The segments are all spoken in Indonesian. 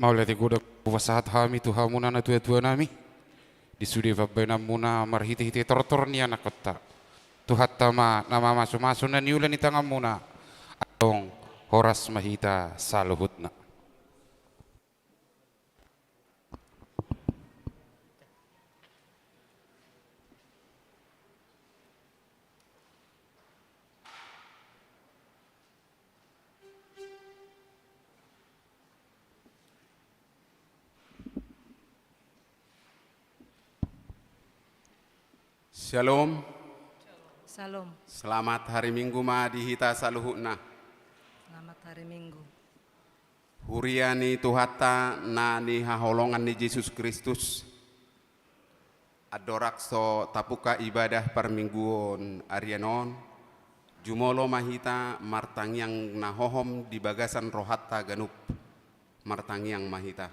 Maulati kuda puasahat hami Tuhan muna na tua nami. Disudi vabena muna marhiti-hiti tortor ni anak kota. Tuhat tama nama masu-masu na niulan ni tangan muna. Atong horas mahita saluhutna. Shalom. Salam. Selamat hari Minggu ma dihita saluhutna. Selamat hari Minggu. Huriani tuhata na ni haholongan ni Yesus Kristus. Adorakso tapuka ibadah permingguon arianon. Jumolo mahita martangyang nahohom di bagasan rohatta ganup. Martangyang mahita.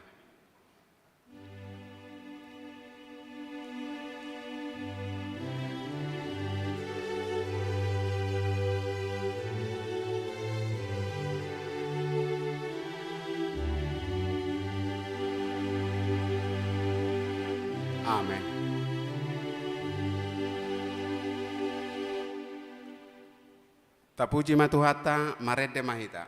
Amen. Tapuji matuhata marede mahita.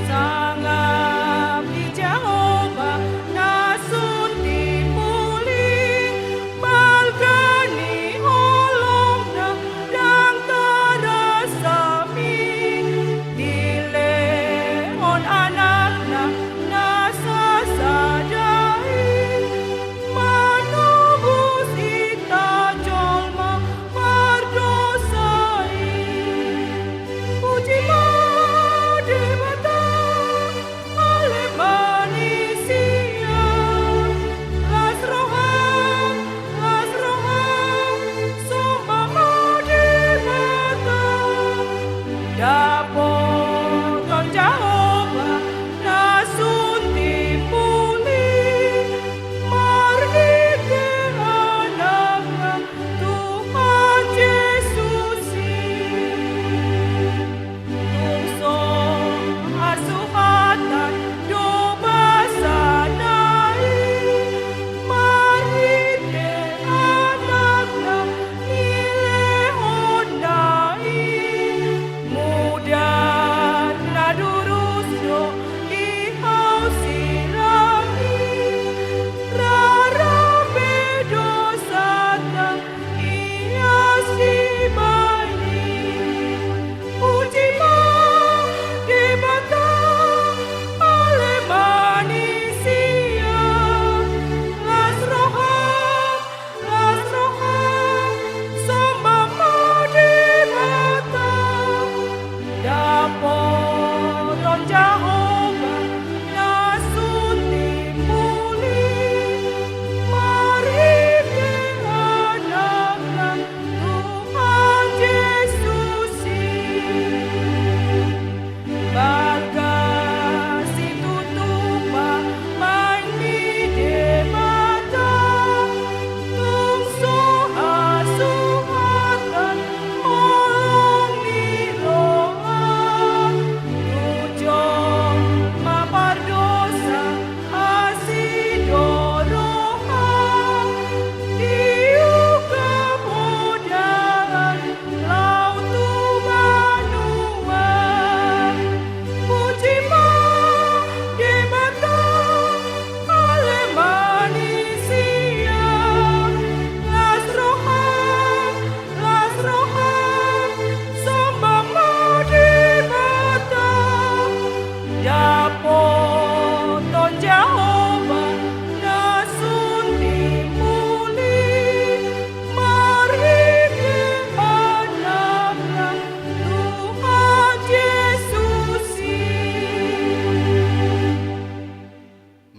Sangap di Jehovah nasun dipuli balgani holong na dang terasami dileon anak na nasa sadai manubus ita jolma mardosai puji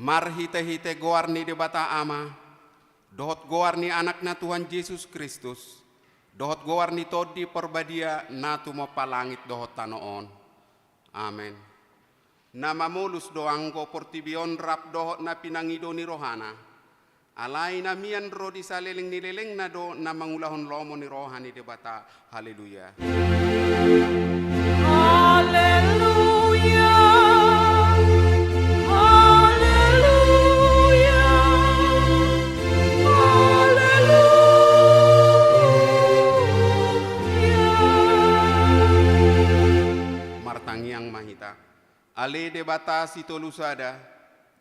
Marhite-hite goarni di bata ama, dohot goarni anakna Tuhan Yesus Kristus, dohot goarni todi perbadia natu mapalangit dohot tanoon. Amen. Nama mulus doanggo portibion rap dohot na pinangido ni rohana, Alai namian ro di saleleng nileleng na do na mangulahon lomo ni rohani debata. Haleluya. Haleluya. Haleluya. Haleluya. Martangiang mahita. Ale debata sitolusada,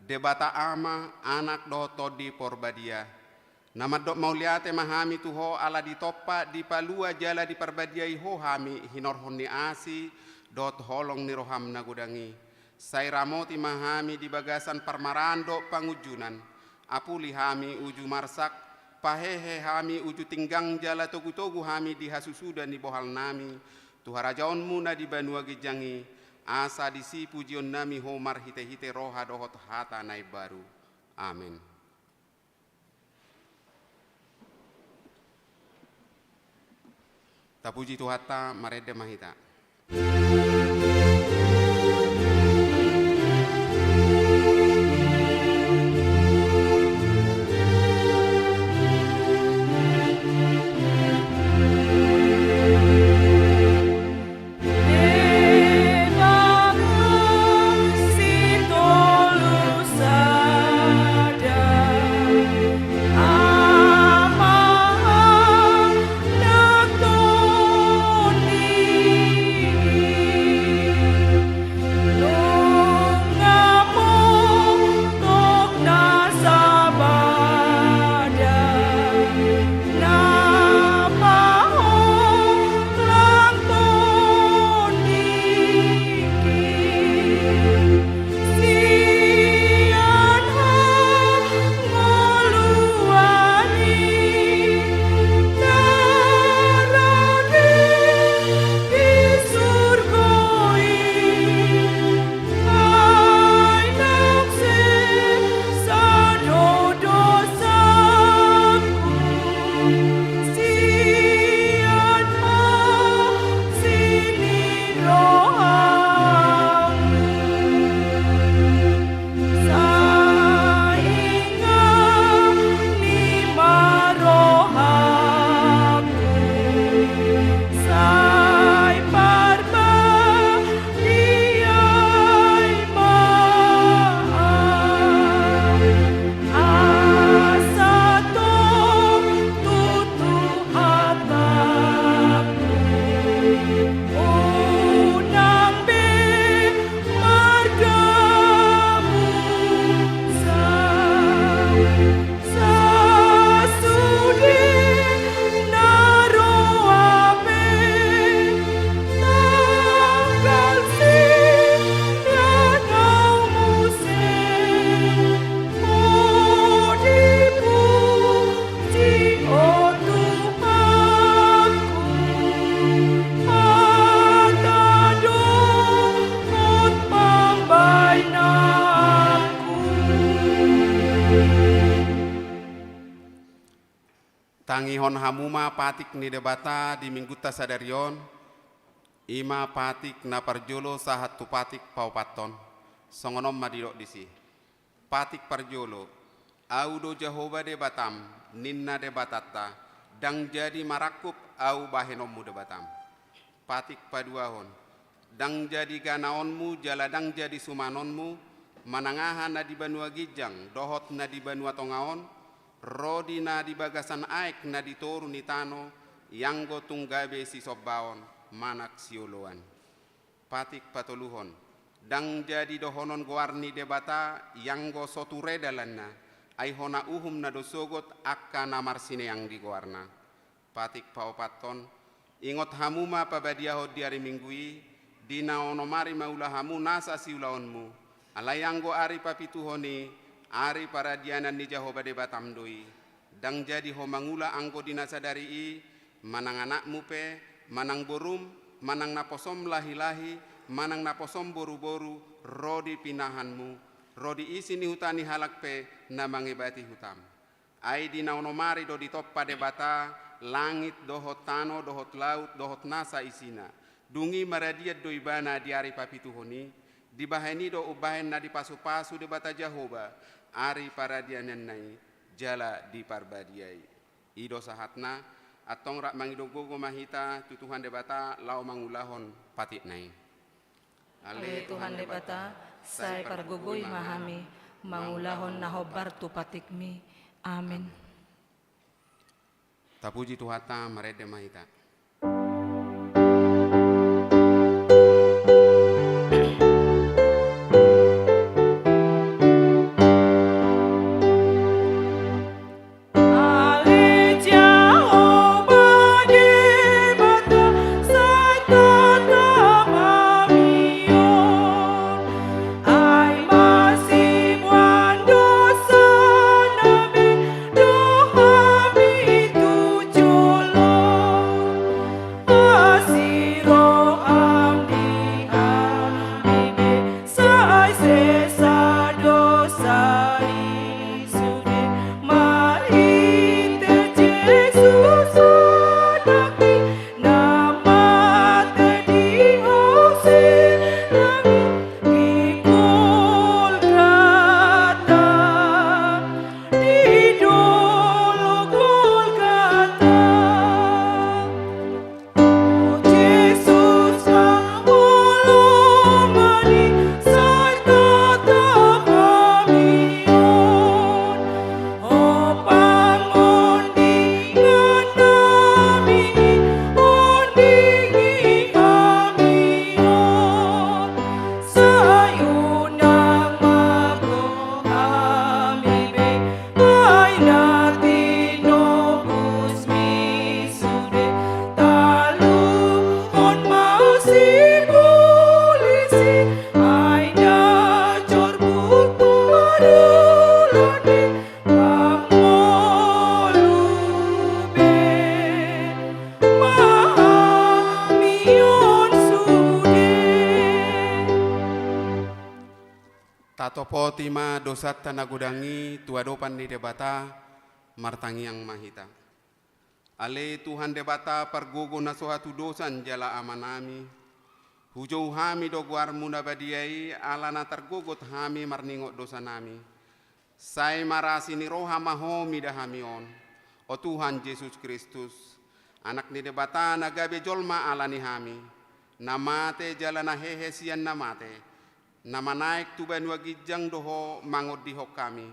debata ama anak do todi porbadia. Nama dok mauliate mahami tuho ala ditoppa di palua jala di perbadiai ho hami hinorhon ni asi dot holong ni roham nagudangi. Sai ramoti mahami di bagasan parmarando pangujunan. Apuli hami uju marsak, pahehe hami uju tinggang jala togu-togu hami di hasusudan di bohal nami. Tuharajaonmu na di banua gejangi. Asa disi pujion nami homar hite-hite roha dohot hata nai baru. Amin. Tapuji Tuhata marede mahita. Tangihon hamuma patik ni debata di mingguta sadarion, ima patik na parjolo sahat tu patik paupaton, songonom madidok disi. Patik parjolo, audo Jehovah debatam, ninna debatata, dang jadi marakup au bahenommu debatam. Patik paduahon, dang jadi ganaonmu jala dang jadi sumanonmu, manangahan na di banua gijang, dohot na di banua tongaon, rodi na di bagasan aek na di toru ni tano, yanggo tunggabe si sobbaon, manak sioloan. Patik patoluhon, dang jadi dohonon goarni debata, yanggo soture dalanna, aihona uhum na dosogot akka namar sine yang di goarna. Patik paopaton, ingot hamuma pabadiahod di hari minggui, dina onomari maula hamu nasa siulaonmu, alayanggo ari papituhoni, ari para dianan ni Jehovah debatam doi, dang jadi ho mangula anggo dinasadari i, manang anakmu pe, manang borum, manang naposom lahi-lahi, manang naposom boru-boru, rodi pinahanmu, rodi isi ni hutani halak pe, na mangibati hutam. Ai dina onomari do ditoppa debata, langit dohot tano, dohot laut, dohot nasa isina, dungi maradiat doi bana di ari papituhoni, dibaheni do ubahen na di pasu-pasu debata Jehovah, ari para dianan nai, jala di parbadiai. Ido sahatna atong rak mangidogogo mahita tu Tuhan debata lau mangulahon patik nai. Ale Tuhan debata, sai pargugui mahami, mangulahon nahobar tu patikmi. Amin. Tapuji Tuhata marede mahita. Ale Jehovah debata sai tatapamion. Ai masih dosa nabi dohami tujolong. Asiro amdi amibe sai sesa dosa isude. Marite Jesus anakmi namate di hose nami di Golgata, di dolo Golgata. Oh Jesus mangolomani sai tatapamion. Oh pangondingan nami ondingi amion. Sayunang mago amibe ay natinobus misude. Taluhon masibulisi ay nacorbut parulane pangolube mahamion sude. Tatopo tima dosat tanagudangi tuadopan di debata martangi yang mahita. Ale Tuhan debata pargogo na sohatu dosan jala amanami. Hujau hami doguar muna badiai alana tergogot hami marningot dosa nami. Sai marasi ni roha mahomi dahamion. O Tuhan Yesus Kristus, anak ni debata nagabe jolma alani hami. Namate jalana hehe sian namate. Nama naik tuban wagijang doho mangot dihok kami.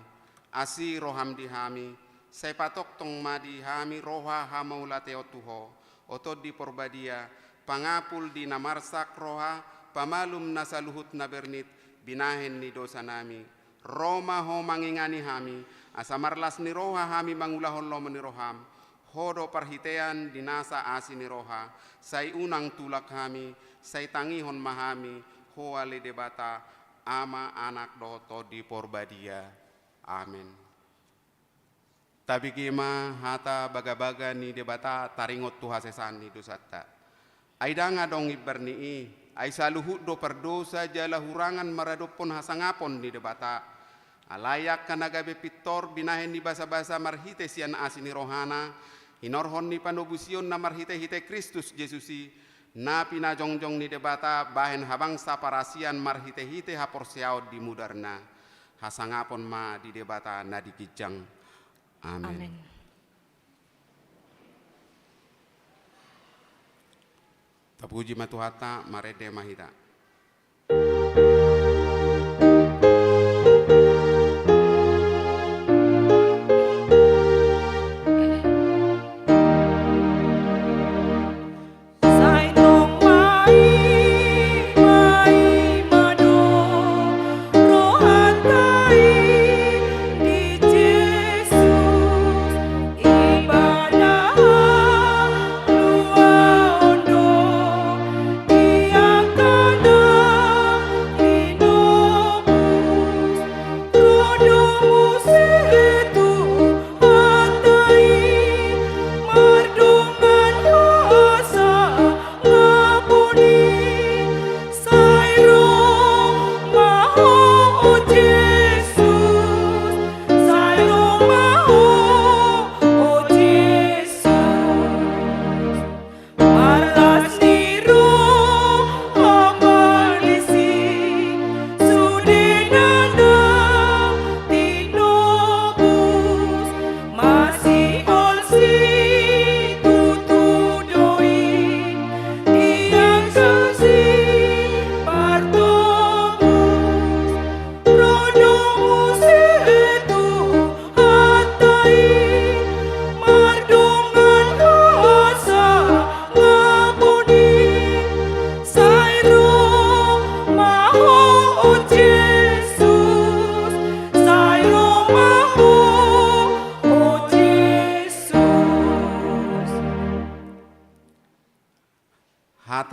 Asi roham dihami. Sai patok tong madi hami roha hamaulate otuho. Oto di porbadia. Pangapul di namarsak roha. Pamalum nasaluhut nabernit. Binahen ni dosa nami. Roma ho mangingani hami. Asamarlas ni roha hami mangulahon lomo ni roham. Hodo parhitean dinasa asi ni roha. Sai unang tulak hami. Sai tangihon mahami. Hoale debata ama anak doto di porbadia. Amin. Tapi kima hata baga-baga ni debata taringot tuhasesan ni dosata. Aida ngadong iberni ai saluhut do perdosa jala hurangan maradopon hasangapon ni debata. Alayak kanagabe pitor binahen ni basa-basa marhite sian asini rohana. Hinorhon ni panobusion na marhite hite Kristus Jesusi. Na pinajongjong ni debata bahen habang saparasian marhite-hite haporsiaw di mudarna. Hasangapon ma di debata na dikijang. Amin. Amin. Tapuji matuhata marede mahita. Sai tong mai mado rohatai di Jesus ibadah lua ondo diangkat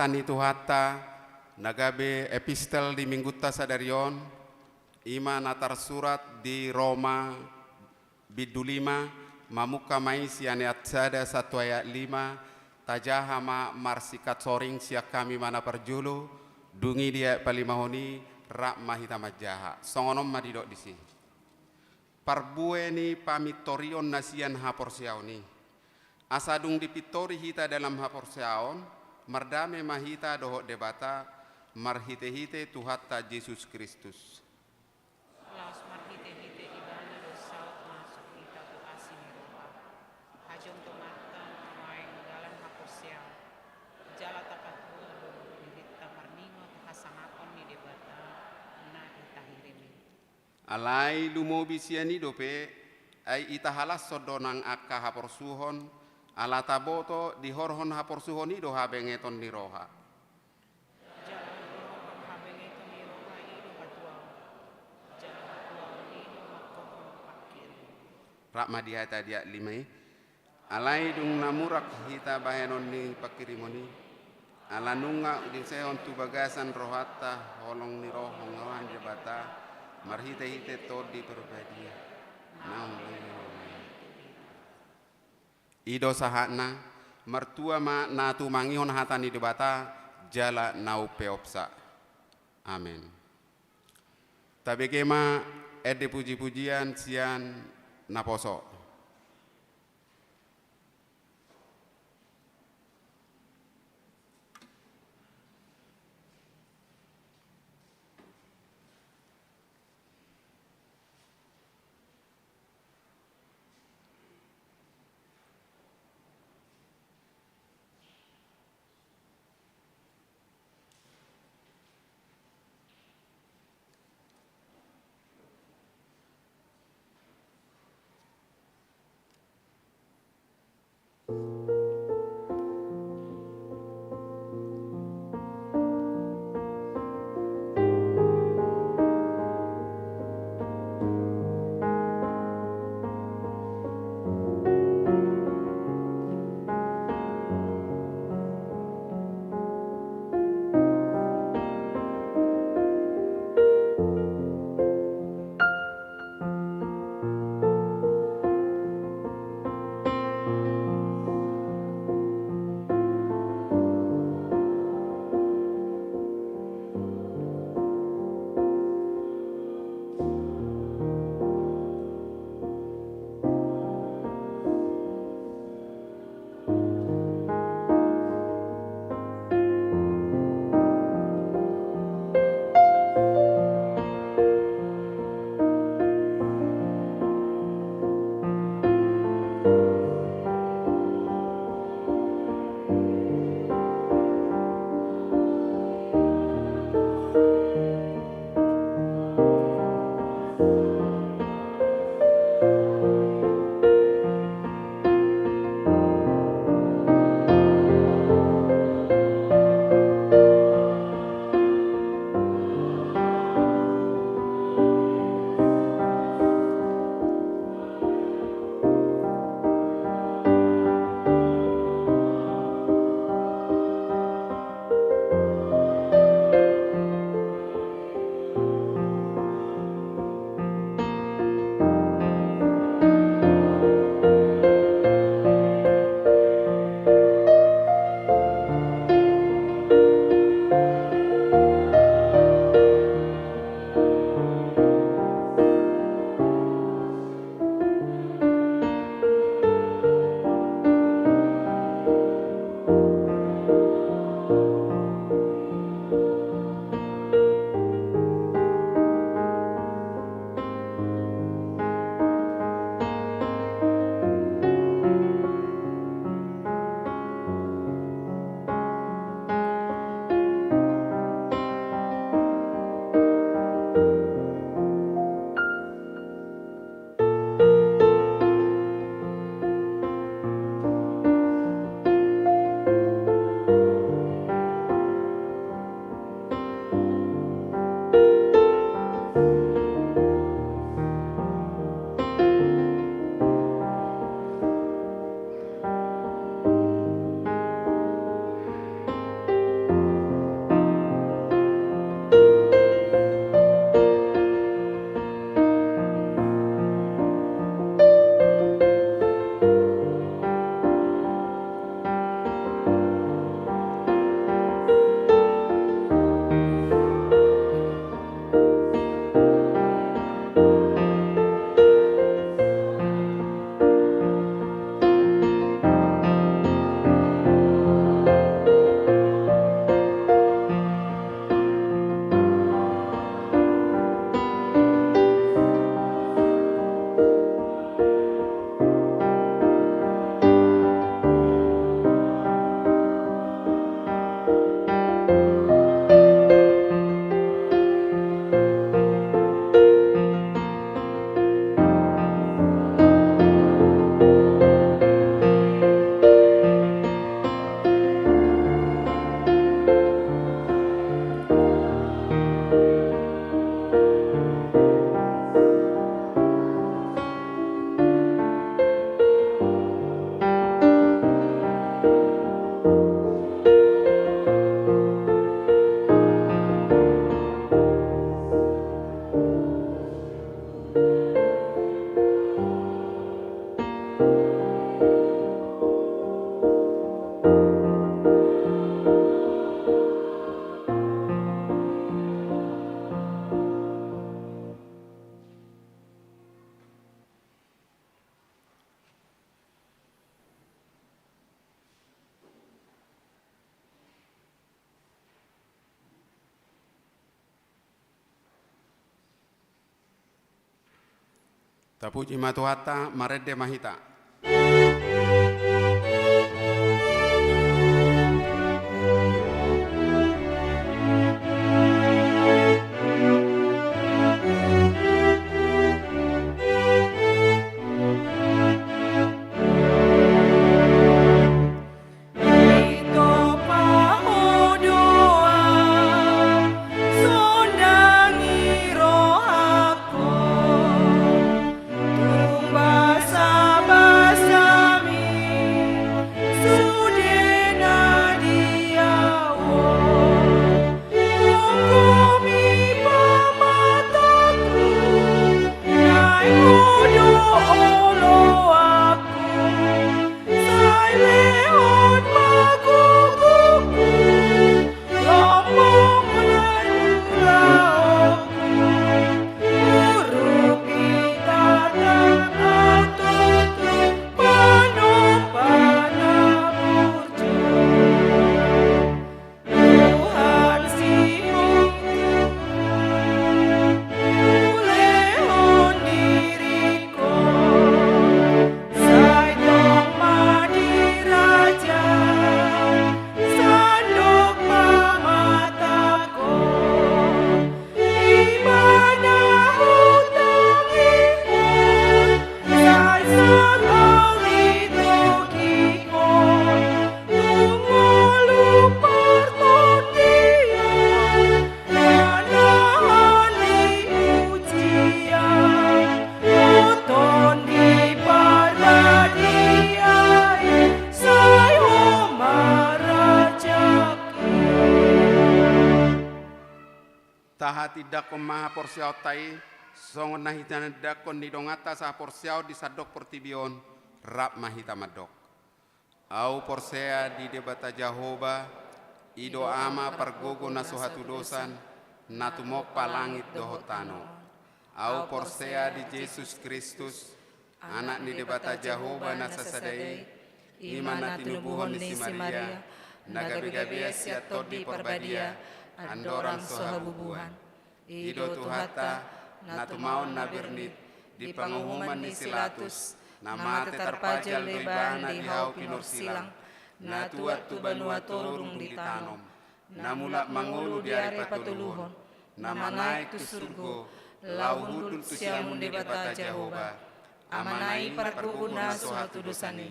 hatani Tuhatta nagabe epistel di minggutta sadarion ima natar surat di Roma bidu 5 mamuka mai siane atsada 1 ayat 5 tajahama marsikat soring siak kami mana perjulu dungi dia palimahoni rak mahita majaha songonom madidok disi parbueni pamitorion nasian haporsiaoni asadung dipitori hita dalam haporsiaon mardame mahita dohok debata marhite-hite Tuhatta Yesus Kristus. Laos marhite-hite ibana dosaut masuk kita ku asin roha. Hajong tomata main dalam hapusia. Jala tapat bulu dihita marningo hasangakon ni debata na itahirimi. Alai lumobi siani dope ai itahalas sodonang akka haporsuhon ala taboto di horhon haporsuhon ido habengeton di roha. Jala horhon habengeton ni roha ido batuau. Jala batuau ido makohon pakir. Rak madihata dia limai. Alai dung namurak hita bahenon ni pakirimoni. Ala nunga udin sehon tu bagasan rohata holong ni rohong ngawan jebata marhite-hite todi perbadia. Ido sahana mertua ma natu mangihon hatani debata jala nau peopsa. Amin. Tabekema ede puji-pujian sian naposo. Tapuji matuhatta maredde mahita. Ito pahodoa sondangi roh aku tumbasa basami sudena diawo hukumi pamataku nai hodo olo aku sai lehon maguguku lombong laluku huruf itatang atutu panopana burju Tuhan sihong ulehon diriku Sai tong madiraja sandok pamataku ibadah hutang ihon sai sakal itokihon tungolu pertondian manahan diujian oton di parbadiai sai homarajaki Tahati dakon maha porsiao tai songon nahitana dakon di dongata sa porsiao di sadok portibion rap mahita madok. Au porsea di debata Jahoba ido ama pargogo na sohatu dosan natumoppa langit dohotano. Au porsea di Yesus Kristus anak ni debata Jahoba na sasadai iman na tinubuhon ni si Maria nagabi-gabi siat di perbadia andorang sohabubuhan ido tuhata natumaon na bernit di pangumuman ni Silatus namate terpajal lebana di hau pinur silang natuat tu banua torung ditanom namula mangulu di are patuluhon namanai tu surgo lau hudul tu siamun di bata Jahoba amanai parguguna sohatu dosani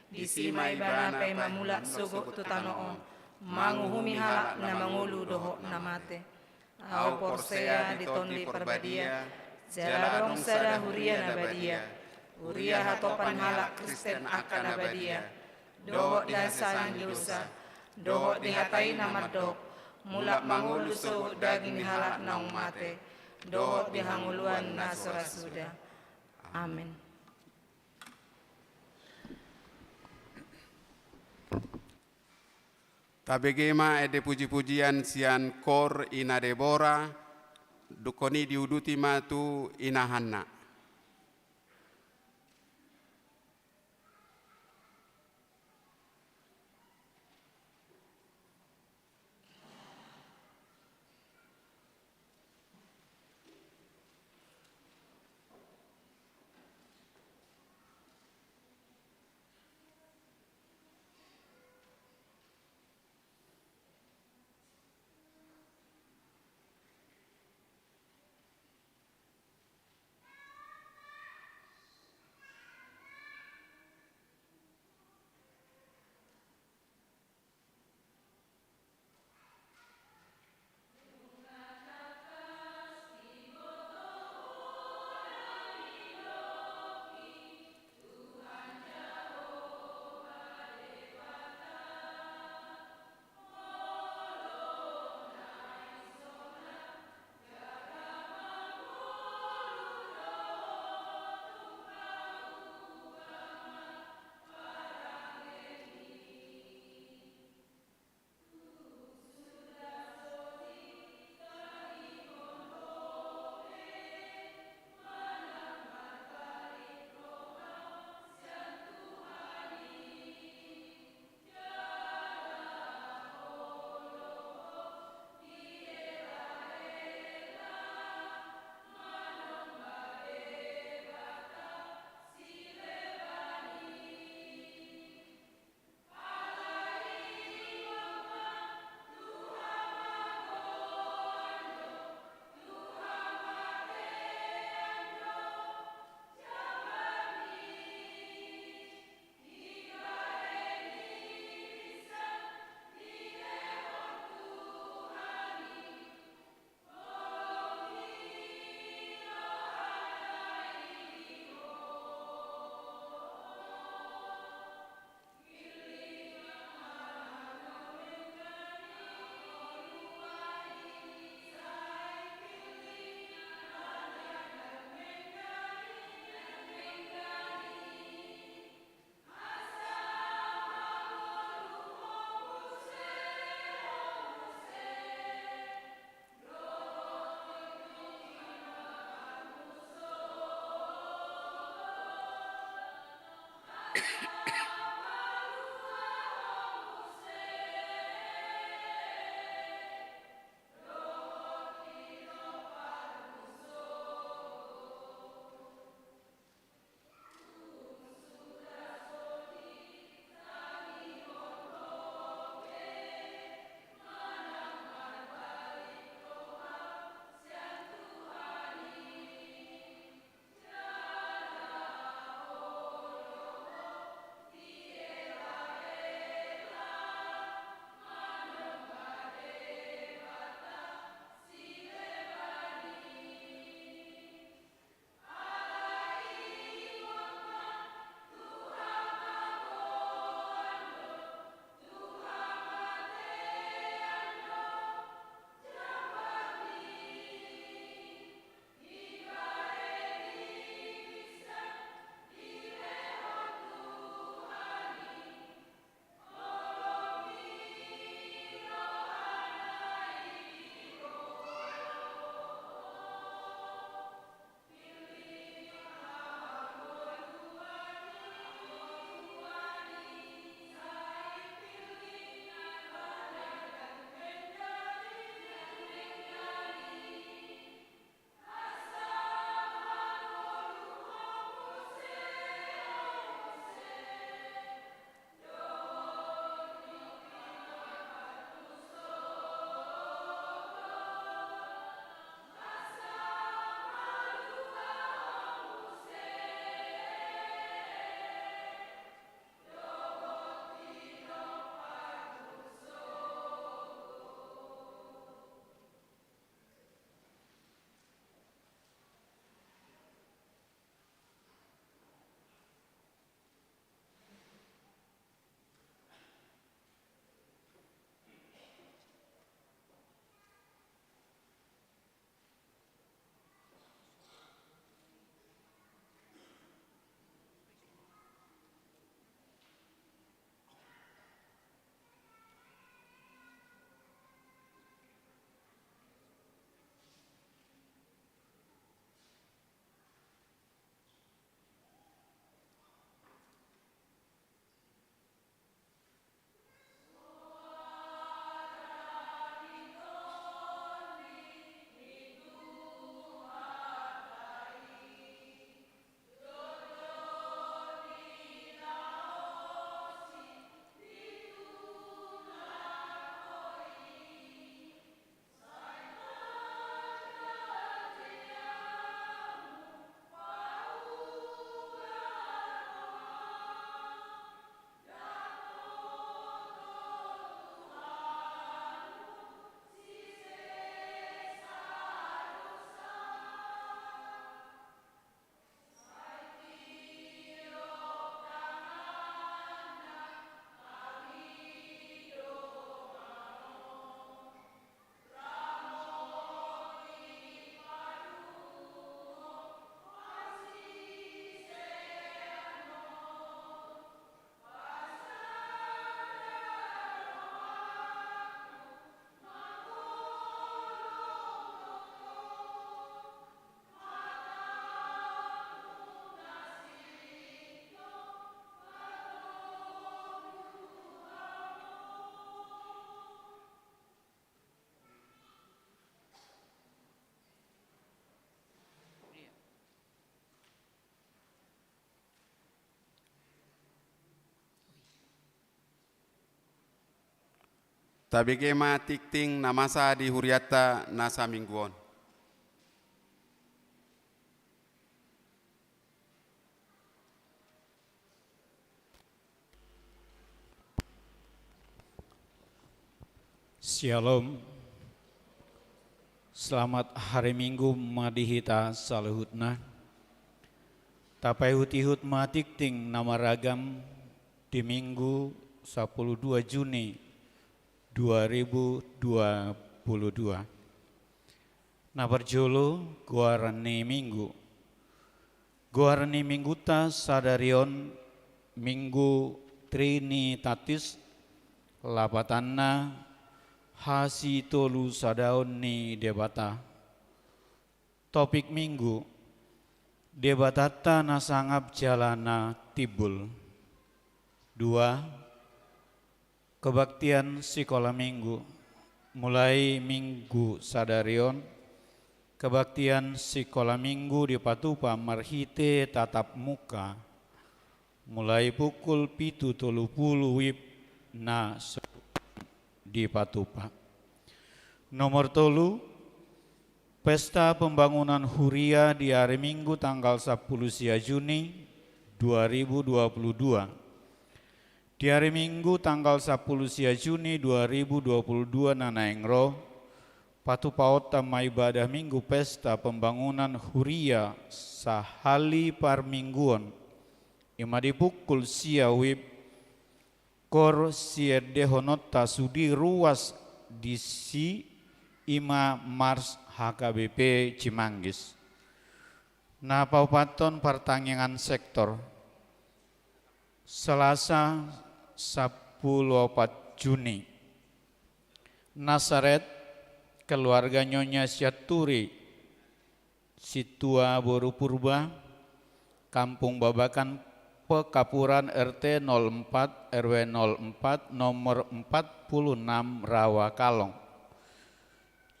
disimai bana pay mamula sogok tu tanoon manguhumi halak na mangulu doho namate au porsea di tonli perbadia jaladong sada huria nabadia uria hatopan halak Kristen akan abadia doho dihasanan dosa doho dihatai namadok mulak mangulu sogok daging halak naung mate doho dihanguluan na sorasuda amin. Tabegema ede puji-pujian sian kor ina Debora dukoni diuduti matu ina Hanna. Tabegema tikting namasa di huriata nasa mingguon. Shalom. Selamat hari Minggu madihita salehutna. Tapai hutihut matikting nama ragam di Minggu 12 Juni 2022. Nabarjolo guarani Minggu. Guarani Minggu ta sadarion Minggu Trinitatis lapatanna hasi tolu sadaon ni debata. Topik minggu debatata nasangap jalana tibul. 2. Kebaktian sekolah minggu. Mulai minggu sadarion kebaktian sekolah minggu di Patupa marhite tatap muka. Mulai pukul 7.30 wib na di Patupa. Nomor 3, pesta pembangunan Huria di hari Minggu tanggal 10 Juni 2022. Di hari Minggu tanggal 10 Juni 2022 nanaengro Patupaota maibadah Minggu pesta pembangunan Huria sahali par mingguon. Ima dipukul siawib kor siede honota sudi ruas di si ima Mars HKBP Cimanggis. Nah paupaton pertanyaan sektor Selasa 14 Juni Nasaret keluarga Nyonya Syaturi Situa Boru Purba Kampung Babakan Pekapuran RT 04 RW 04 nomor 46 Rawa Kalong.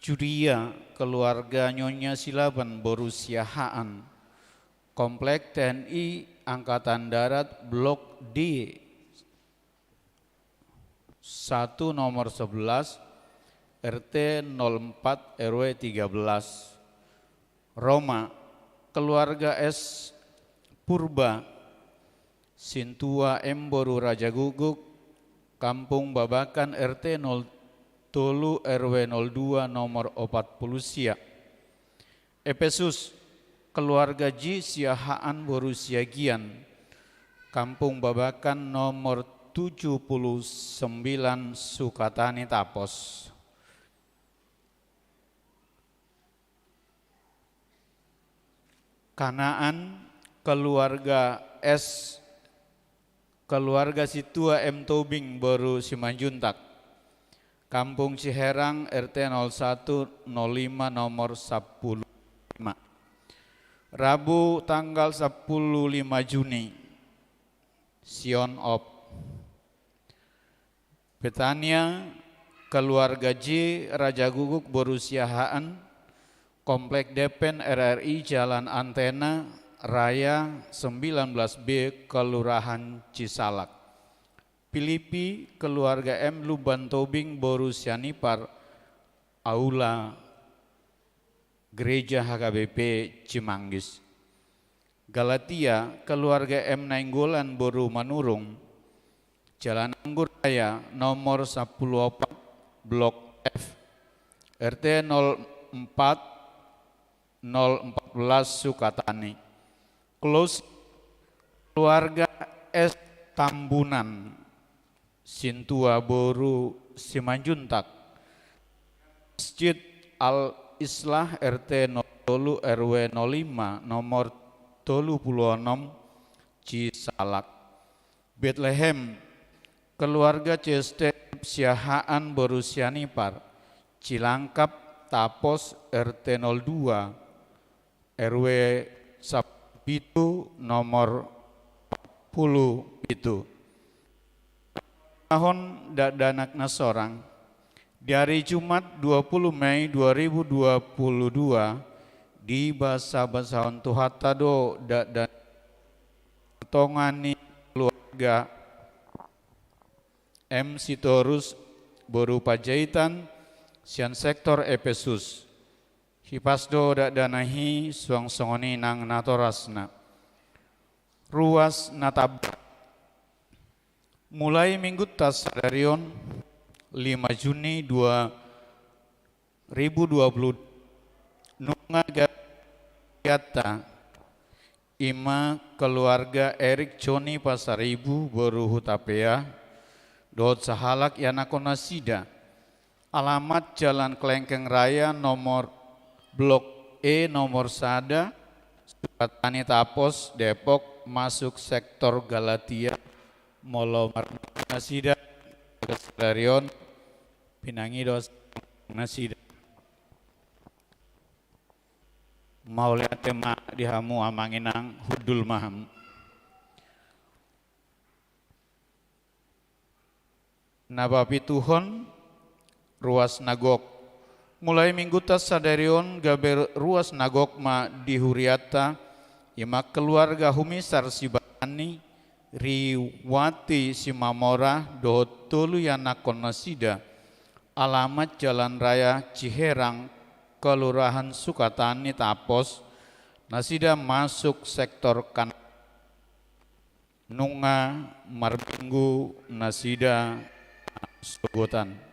Judia keluarga Nyonya Silaban Boru Siahaan Komplek TNI Angkatan Darat Blok D 1 nomor 11 RT 04 RW 13 Roma keluarga S Purba Sintua Emboru Raja Guguk Kampung Babakan RT 03 RW 02 nomor 40 Sia. Efesus keluarga Ji Siahaan Boru Siagian Kampung Babakan nomor 79 Sukatani Tapos. Kanaan keluarga S keluarga Situa M Tobing Boru Simanjuntak Kampung Ciherang RT 0105 nomor 15. Rabu tanggal 15 Juni Sion Op Betania keluarga J Raja Guguk Boru Siahaan Komplek Depen RRI Jalan Antena Raya 19B Kelurahan Cisalak. Filipi keluarga M Luban Tobing Boru Sianipar Aula Gereja HKBP Cimanggis. Galatia keluarga M Nainggolan Boru Manurung Jalan Anggur Raya nomor 14 Blok F RT 04 014 Sukatani. Close keluarga S Tambunan Sintua Boru Simanjuntak. Masjid Al Islah RT 0 RW 05 nomor 36 Cisalak. Bethlehem keluarga CST Siahaan Boru Sianipar Cilangkap Tapos RT 02 RW 1 nomor 40 itu. Tahun dadanakna sorang di hari Jumat 20 Mei 2022 di basa-basaon tuhatado dan tongani keluarga M Sitorus berupa jahitan sian sektor Efesus. Hipasdo dak danahi suang songoni nang natorasna. Ruas natab. Mulai minggu tas sadarion 5 Juni 2020 nunga gata ima keluarga Erik Joni Pasaribu beruhu tapea dot sahalak yanakona sida. Alamat Jalan Kelengkeng Raya nomor Blok E nomor Sada Sukatani Tapos Depok masuk sektor Galatia Molo Nasida Kesarion Pinangi dos Nasida mau lihat tema dihamu amanginang hudul maham. Nabapi Tuhon ruas nagok mulai minggu tas sadarion gaber ruas nagok ma dihuriata ima keluarga humisar sibani riwati simamora dohot tolu yanakon nasida alamat Jalan Raya Ciherang Kelurahan Sukatani Tapos nasida masuk sektor kan nunga marbinggu nasida sogotan.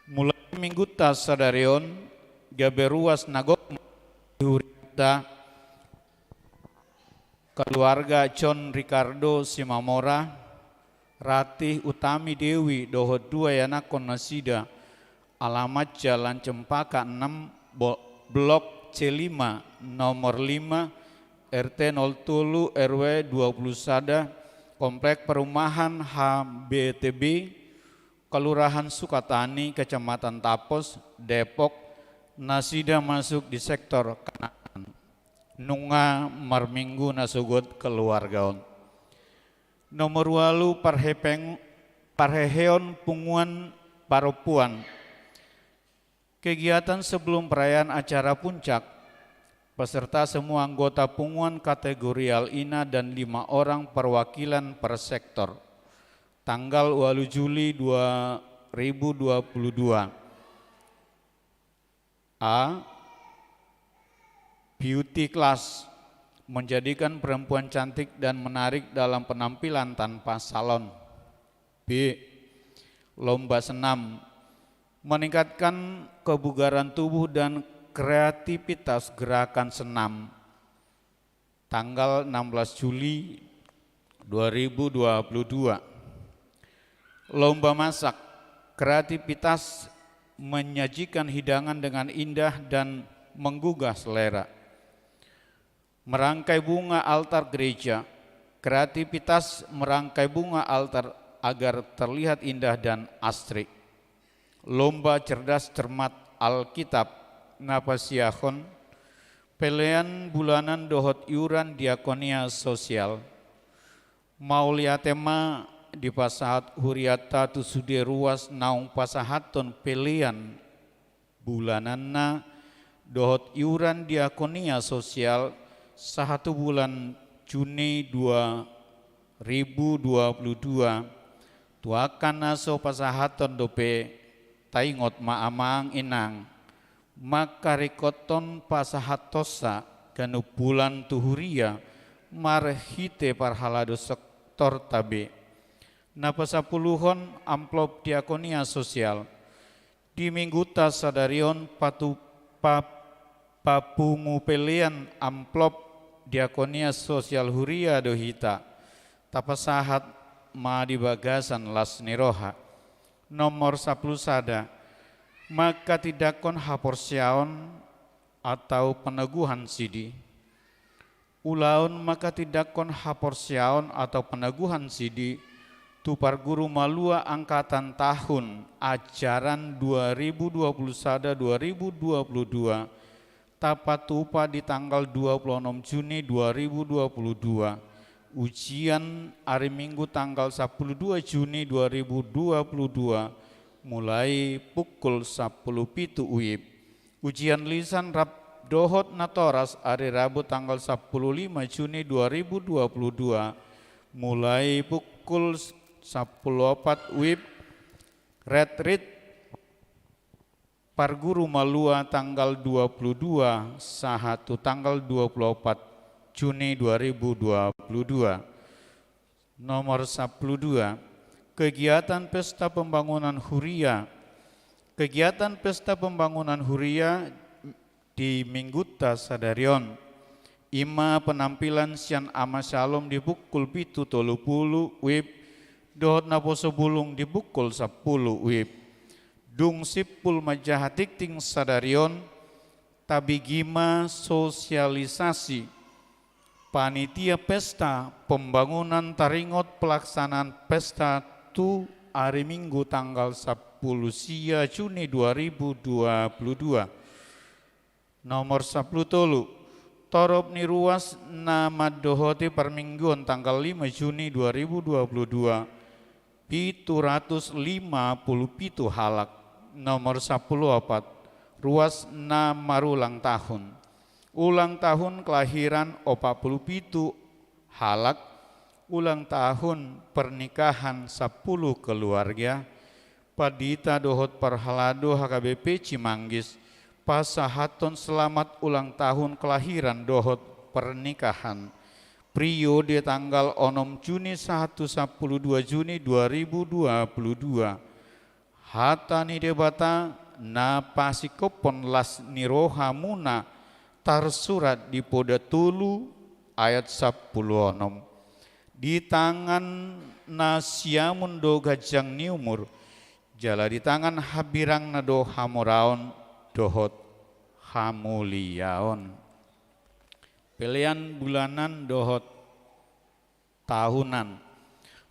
Mulai minggu tas sadarion gaberuas nagok hurita keluarga John Ricardo Simamora Ratih Utami Dewi dohot 2 yanakon nasida alamat Jalan Cempaka 6 Blok C5 nomor 5 RT 07 RW 20 Sada Komplek Perumahan HBTB Kelurahan Sukatani, Kecamatan Tapos, Depok, nasida masuk di sektor kanan. Nunga marminggu nasugot keluargaon. Nomor walu parheheon punguan paropuan. Kegiatan sebelum perayaan acara puncak, peserta semua anggota punguan kategorial INA dan 5 orang perwakilan per sektor. Tanggal 8 Juli 2022. A. Beauty class menjadikan perempuan cantik dan menarik dalam penampilan tanpa salon. B. Lomba senam meningkatkan kebugaran tubuh dan kreativitas gerakan senam. Tanggal 16 Juli 2022. Lomba masak, kreativitas menyajikan hidangan dengan indah dan menggugah selera. Merangkai bunga altar gereja, kreativitas merangkai bunga altar agar terlihat indah dan asri. Lomba cerdas cermat Alkitab, Napasiahon, pelean bulanan dohot iuran diakonia sosial. Maulia tema di pasahat huriata tu sude ruas naung pasahaton pelian bulananna dohot iuran diakonia sosial 1 bulan Juni 2022 tuakan naso pasahaton dope taingot maamang inang maka rikoton pasahatosa kanu bulan tuhuria marhite parhalado sektor tabe. Napa 10 amplop diakonia sosial di minggu tas sadarion papungu pelian amplop diakonia sosial huria dohita tapasahat ma di bagasan las niroha nomor 10 sada maka tidakon haporsiaon atau peneguhan sidi ulaun maka tidakon haporsiaon atau peneguhan sidi Tupar Guru Malua angkatan tahun ajaran 2021-2022 tapat tupa di tanggal 26 Juni 2022 ujian hari Minggu tanggal 12 Juni 2022 mulai pukul 10 pitu UIP ujian lisan rap dohot natoras hari Rabu tanggal 15 Juni 2022 mulai pukul 10.4 WIB Retreat Parguru Malua tanggal 22 sahatu tanggal 24 Juni 2022. Nomor 12, kegiatan pesta pembangunan Huria. Kegiatan pesta pembangunan Huria di Mingguta Sadarion. Ima penampilan sian ama Shalom di pukul 7.30 WIB, dohot naposo bulung di pukul 10 WIB. Dung sipul majahatik ting Sadarion, tabigima sosialisasi panitia pesta pembangunan taringot pelaksanaan pesta tu hari Minggu tanggal 10 sia Juni 2022. Nomor 10 tolu torop ni ruas nama dohoti permingguan tanggal 5 Juni 2022 750 halak. Nomor 14 ruas nama ulang tahun. Ulang tahun kelahiran 47 halak. Ulang tahun pernikahan 10 keluarga. Padita dohot perhalado HKBP Cimanggis. Pasahaton selamat ulang tahun kelahiran dohot pernikahan. Prio di tanggal 6 Juni 12 Juni 2022. Hatani debata na pasikopon las niroha muna tarsurat di poda tulu ayat 10. Di tangan na siamun do gajang ni umur jala di tangan habirang na do hamoraon dohot hamuliaon. Pilihan bulanan dohot tahunan.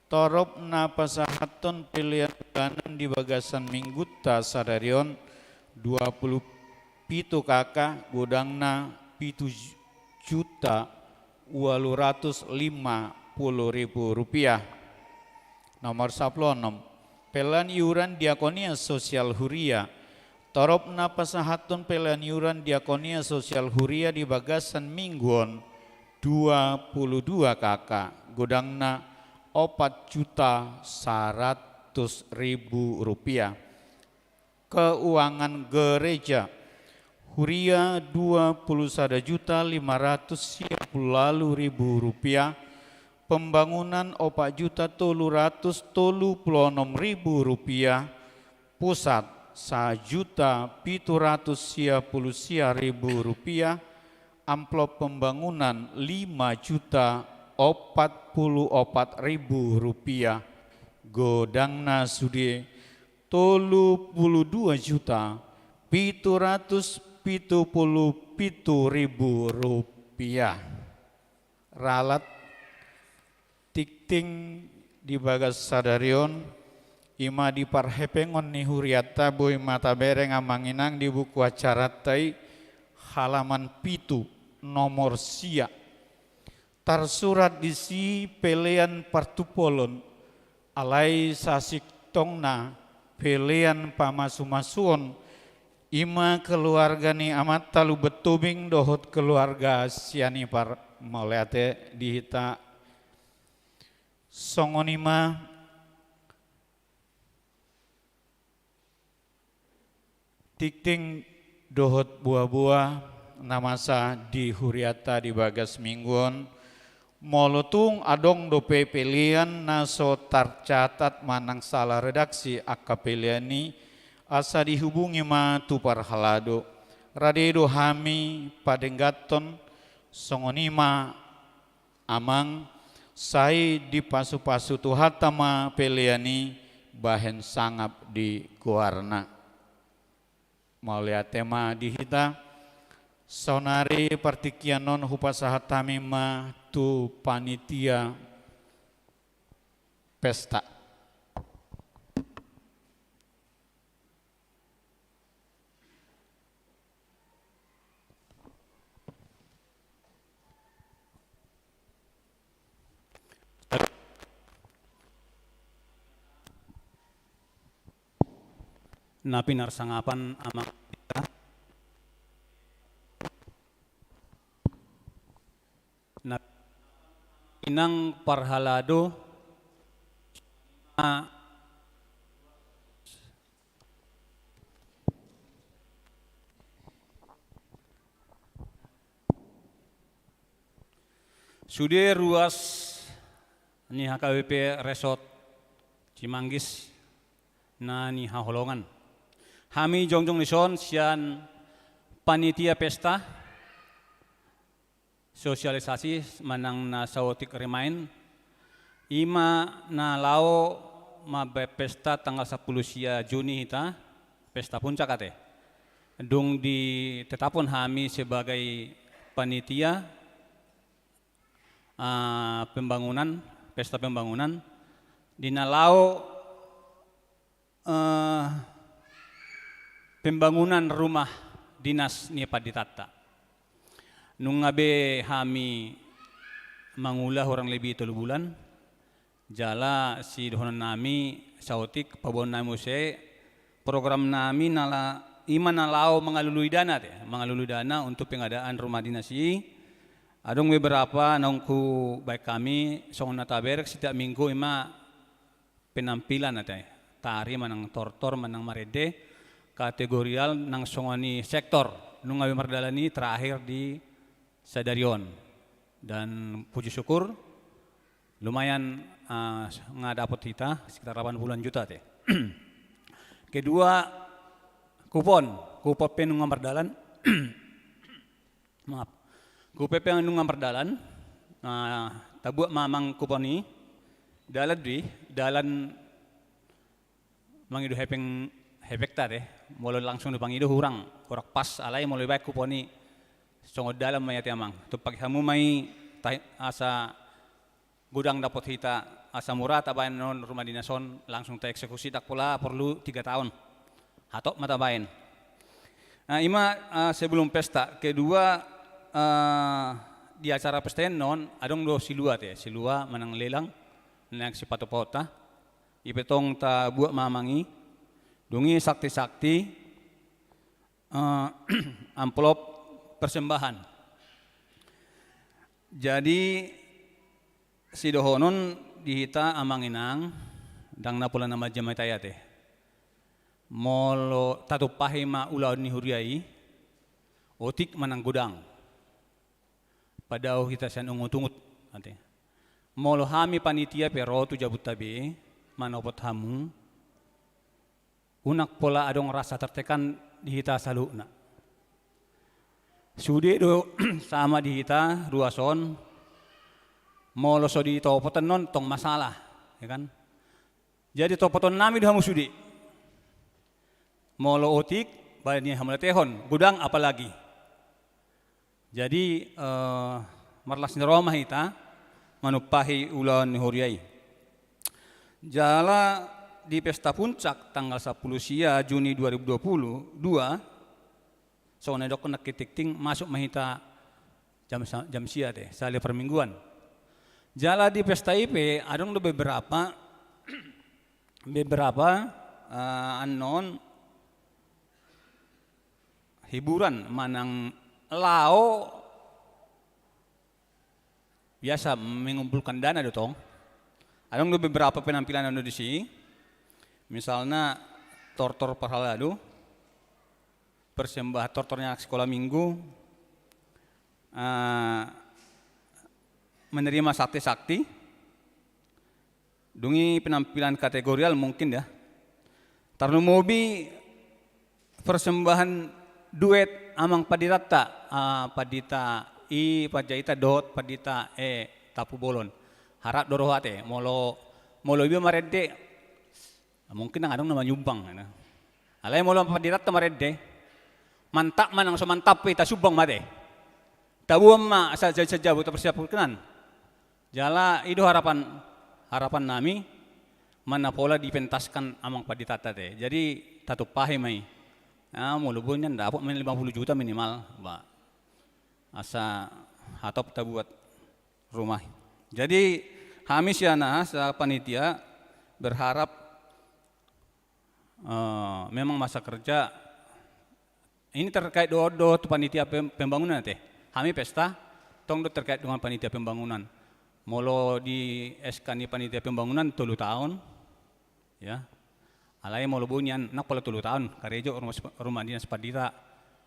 Torop na pasahaton pilihan bulanan di bagasan Mingguta Sadarion 20 pitu kakak godangna 7.850.000 rupiah. Nomor 16 pilihan iuran diakonia sosial Huria. Torop na pasahaton pilihan iuran diakonia sosial Huria di bagasan Mingguon 22 kakak godangna 4.100.000 rupiah. Keuangan gereja Huria 21.550.000 rupiah. Pembangunan 4.336.000 rupiah. Pusat 1.750.000 rupiah. Amplop pembangunan 5.044.000 rupiah. Godangna sude 32.777.000 rupiah. Ralat tikting di bagas Sadarion ima di parhepengon ni huriata boy mata bereng amanginang di buku acara tai halaman pitu nomor sia. Tarsurat di si pelean partupolon alai sasik tongna pelean pamasumasuon ima keluarga ni amat talu betubing dohot keluarga siani par maleate dihita songonima tikting dohot buah-buah namasa di huriata di bagas mingguan molotung adong dope pilihan naso tercatat manang salah redaksi akka piliani asa dihubungi ma tu parhalado radedo hami padenggaton songonima amang sai di pasu-pasu tu hatama piliani bahen sangap di guarna maulia tema dihita sonari partikianon hupasahatami ma tu panitia pesta. Napi narsangapan amang kita inang parhalado Sudah ruas ni HKBP Resort Cimanggis na ni Haholongan. Kami jongjong lison sian panitia pesta sosialisasi manang na saotik remind ima na lao pesta tanggal 10 sia Juni hita pesta puncak ate. Dung ditetapkan kami sebagai panitia pembangunan, pesta pembangunan dinalau pembangunan rumah dinas ni Paditata. Nung ngabe kami mangulah orang lebih 3 bulan, jala si dohonan nami sautik pabon nami se program nami nala iman nalau mengalului dana untuk pengadaan rumah dinas ini. Adong beberapa nongku baik kami song nataberek setiap minggu ima penampilan ate tari manang tortor manang marede kategorial nang songani sektor nung ngabe mardalani terakhir di Sadarion dan puji syukur lumayan ngadapot kita sekitar 80 juta teh. Kedua kupon penung mardalan maaf kupon penung mardalan tabuak mamang kupon ini dalan mangidu hepektar mulai langsung dipangidu hurang korak pas alai mulai baik kupon ini songod dalam mayat amang tu pagi kamu mai asa gudang dapat hita asa murah tabain non rumah dinason langsung ta eksekusi tak pula perlu 3 tahun hatok mata bain. Ima sebelum pesta kedua di acara pesta non adong do silua manang lelang nang sipato pota ipetong ta buat mamangi dungi sakti amplop persembahan. Jadi si dohonon dihita amanginang dang na pula nama jamai tayate. Molo tatupahi ma ulaw ni huriai otik manang gudang. Padao kita sian ungut-ungut ante. Molo hami panitia pero tu jabut tabi manopot hamu. Unak pola adong rasa tertekan dihita saluna. Sudi do sama dihita ruason molo so di topotan non tong masalah ya kan. Jadi topoton nami do hamu sudi. Molo otik bayarnya hamla tehon gudang apalagi. Jadi marlas ni Roma hita manupahi ulan ni huriai. Jala di pesta puncak tanggal 10 sia Juni 2022 so nedok nak kitik-ting masuk mahita jam sia teh sale permingguan. Jala di pesta IP adong do beberapa anon hiburan manang lao biasa mengumpulkan dana dotong. Adong do beberapa penampilan anu di sini. Misalnya tortor perhaladu persembah tortornya sekolah minggu menerima sakti-sakti dungi penampilan kategorial mungkin ya tarno mobi persembahan duet amang paditata padita i pajaita dot padita tapu bolon harap dorohate molo ibu marede mungkin ang adong nama nyumbang alay molo paditata marede mantap manang so mantap ita subang made. Tabuam ma saja buta persiapkan. Jala itu harapan nami mana pola dipentaskan amang paditata teh. Jadi tatupahi mai. Mulubunnya dapat main 50 juta minimal, ba. Asa hatop ta buat rumah. Jadi kami siana sa panitia berharap memang masa kerja ini terkait do panitia pembangunan teh. Kami pesta tong do terkait dengan panitia pembangunan. Molo di SK ni panitia pembangunan 3 tahun. Ya. Alai molo bunyan nak pola 3 tahun karejo rumah dinas padita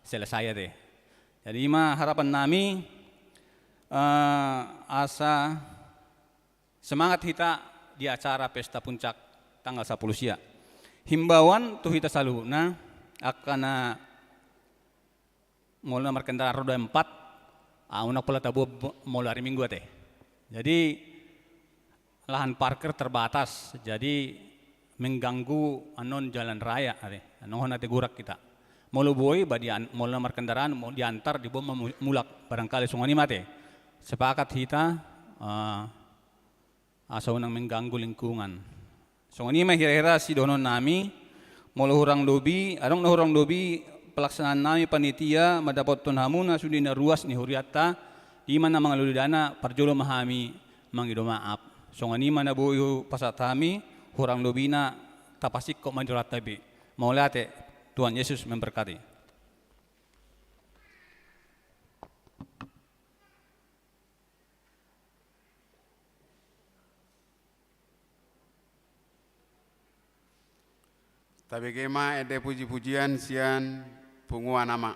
selesai teh. Jadi harapan nami asa semangat kita di acara pesta puncak tanggal 10 sia. Himbauan tu kita saluna akan mulai markendaraan roda 4 unak pula tabu mulai hari Minggu teh. Jadi lahan parkir terbatas, jadi mengganggu anon jalan raya ade. Anon nanti gurak kita. Mau boy badi mulai markendaraan mau diantar di bawah mulak barangkali sungani mate. Sepakat kita asa unang mengganggu lingkungan. Sungani mah kira-kira si donon nami mulu hurang lobi, adong na hurang lobi pelaksanaan nami panitia mendapat tunhamuna sudi na ruas ni huriata di mana mga lulidana parjolo mahami mangido maaf. Sungani mana buyu pasat kami hurang lobi na tapasik kok manjurat tabi. Maulate Tuhan Yesus memberkati. Tapi kema ede puji-pujian sian pungua nama.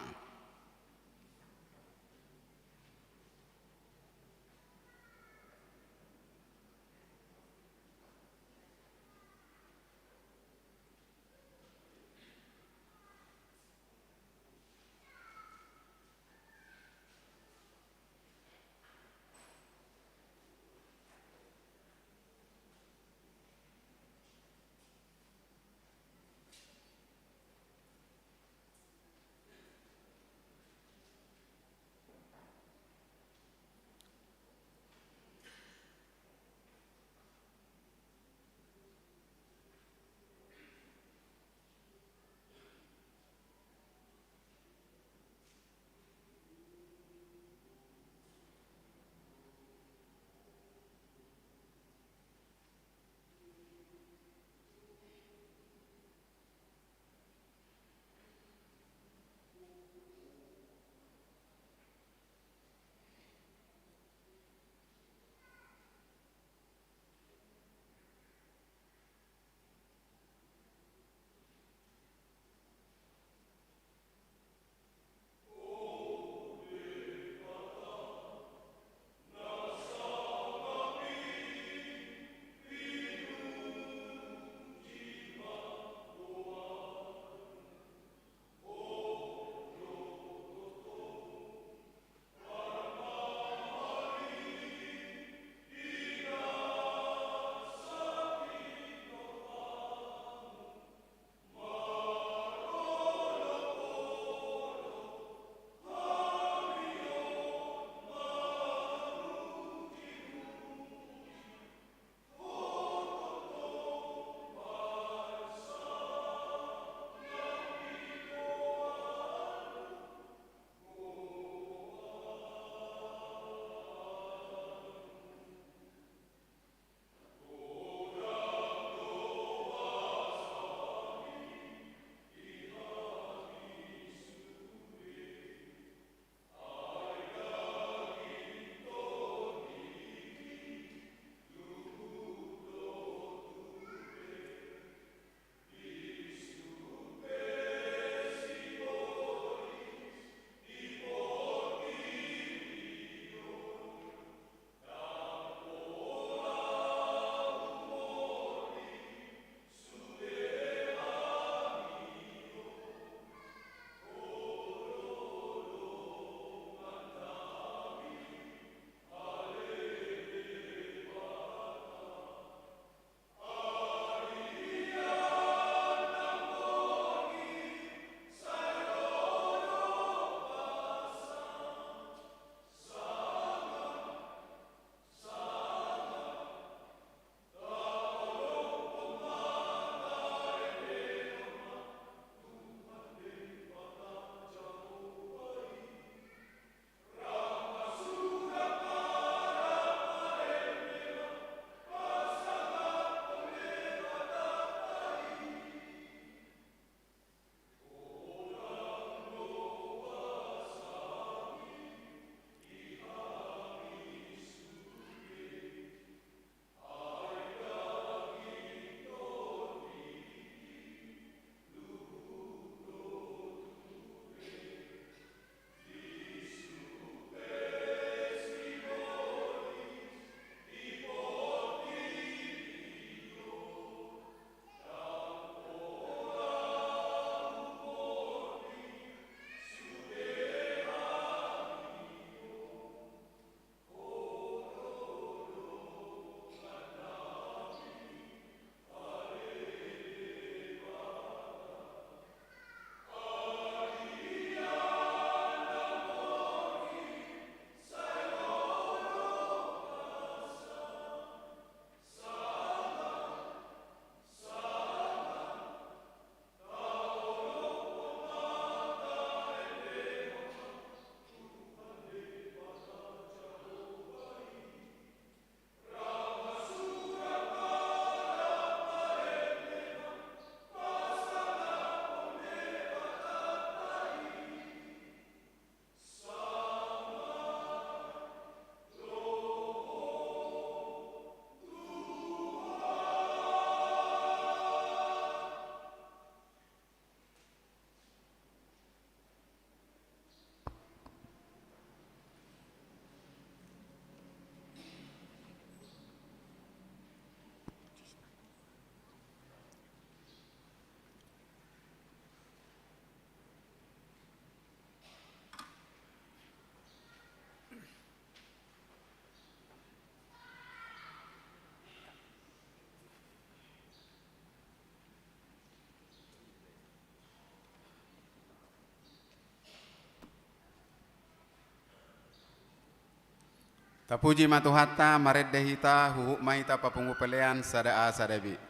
Tapuji matuhatta maredde hita huhu maita papungu pelean sada a sadabi.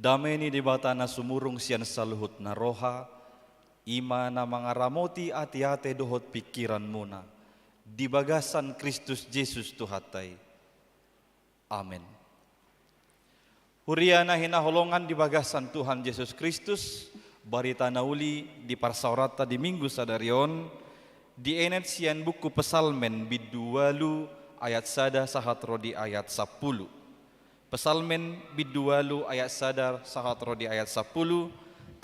Dameni di batana sumurung sian saluhut na roha, ima na mga ramoti ati-ate dohot pikiran muna, di bagasan Kristus Jesus tuhatay. Amen. Huria na hinaholongan di bagasan Tuhan Yesus Kristus, barita na uli di parsaurata di minggu sadarion, di enet sian buku pesalmen bidualu ayat sada sahatro di ayat 10. Pesalmen bidualu ayat sadar sahatro di ayat 10,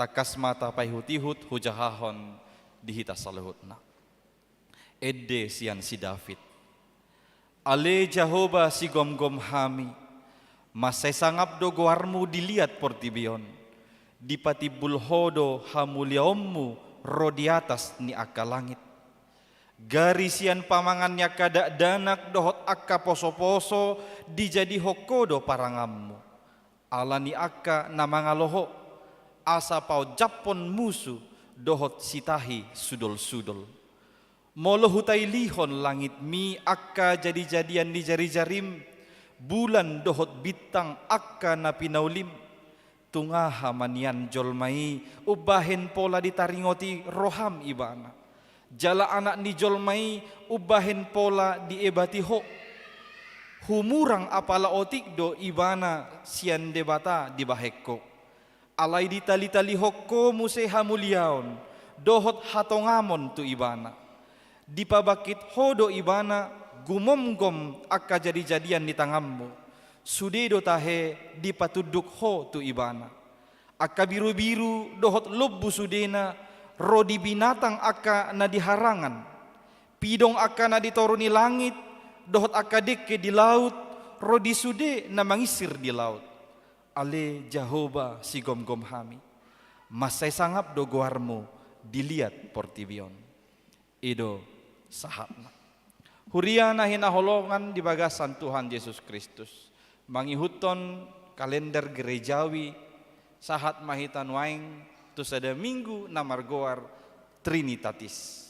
takas mata paihut-ihut hujahahon dihita salahutna. Ede sian si David. Ale Jehovah si gom-gom hami, masai sangap do goarmu dilihat portibion, dipati bulhodo hamuliaommu ro di atas ni akka langit. Garisian pamangannya kada danak dohot akka poso-poso dijadi hokodo parangammu. Alani akka namangaloho asa pau japon musuh dohot sitahi sudol-sudol. Molo hutai lihon langit mi akka jadi-jadian di jari-jarim, bulan dohot bintang akka napinaulim. Tungaha manian jolmai ubahen pola ditaringoti roham ibana. Jala anak ni jolmai ubahen pola diebati ho. Humurang apala otik do ibana sian debata dibahekko. Alai ditali-tali hokko museha muliaon dohot hatongamon tu ibana. Dipabakit hodo ibana gumom-gom akka jadi-jadian di tanganmu. Sudedo tahe dipatuduk ho tu ibana. Akka biru-biru dohot lobbu sudena rodi binatang akka na diharangan. Pidong akka na ditoruni langit dohot akka deke di laut rodi sude na mangisir di laut. Ale Jehovah si gom-gom hami, masai sangap do goarmu dilihat portibion. Ido sahatna. Huriana hinaholongan di bagasan Tuhan Yesus Kristus. Mangihuton kalender gerejawi sahat mahitan waing tu sada minggu namar goar Trinitatis.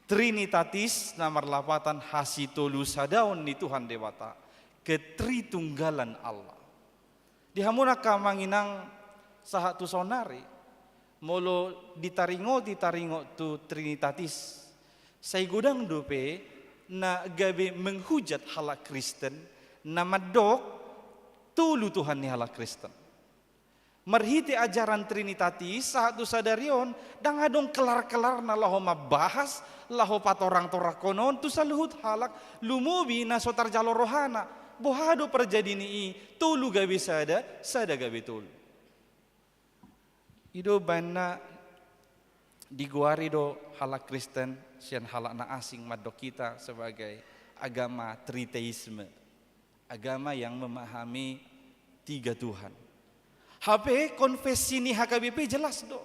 Trinitatis namar lapatan hasitolu sadaon ni Tuhan Dewata. Ketritunggalan Allah. Dihamunaka manginang sahat tu sonari. Molo ditaringo tu Trinitatis. Say gudang dope na gabe menghujat halak Kristen na madok tulu Tuhan ni halak Kristen. Marhiti ajaran Trinitatis saat tu sadarion dang adong kelar-kelar na laho mabahas laho patorang torakonon tu saluhut halak lumubi na sotar jalo rohana bohado perjadi ni tulu gabe sada gabe tulu. Ido bana diguari do halak Kristen sian halak na asing madok kita sebagai agama triteisme, agama yang memahami tiga Tuhan. HP konfesi ni HKBP jelas do.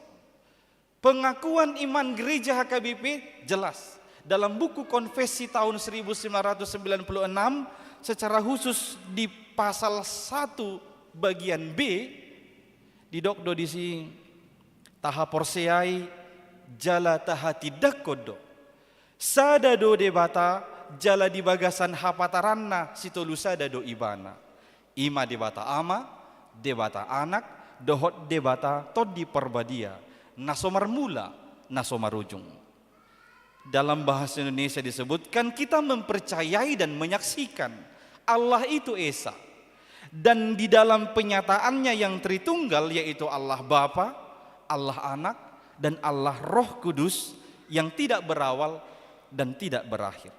Pengakuan iman gereja HKBP jelas. Dalam buku konfesi tahun 1996 secara khusus di pasal 1 bagian B didokdo di sini taha porseai jala taha tidak kodo sada do debata jala di bagasan hapataranna sitolu sada do ibana ima debata ama debata anak dohot debata todi perbadia nasomar mula nasomar ujung. Dalam bahasa Indonesia disebutkan kita mempercayai dan menyaksikan Allah itu Esa. Dan di dalam penyataannya yang Tritunggal yaitu Allah Bapa, Allah Anak, dan Allah Roh Kudus yang tidak berawal dan tidak berakhir.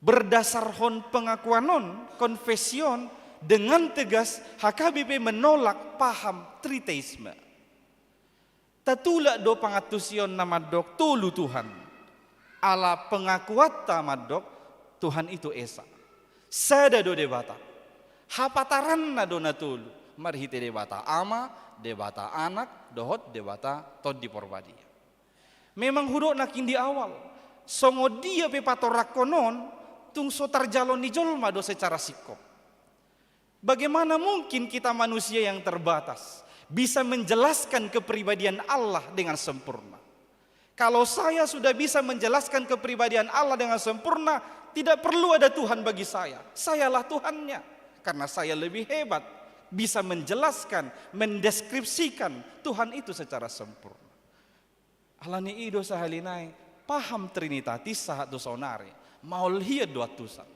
Berdasarkan pengakuanon, konfesion, dengan tegas HKBP menolak paham triteisme. Tatula do pangatusion nama dok tulu Tuhan. Ala pengakuat tamadok Tuhan itu Esa. Sada do debata. Hapataran na do natulu. Marhite debata ama, debata anak, dohot debata tod di porbadia. Memang hudok nakin di awal. Songo dia pe patorakonon tung sotar jalon ni jolma do secara sikop. Bagaimana mungkin kita manusia yang terbatas bisa menjelaskan kepribadian Allah dengan sempurna? Kalau saya sudah bisa menjelaskan kepribadian Allah dengan sempurna, tidak perlu ada Tuhan bagi saya. Sayalah Tuhannya. Karena saya lebih hebat bisa menjelaskan, mendeskripsikan Tuhan itu secara sempurna. Alani ido sahalinai paham Trinitatis sahat dosonare maul hiad dua tusan.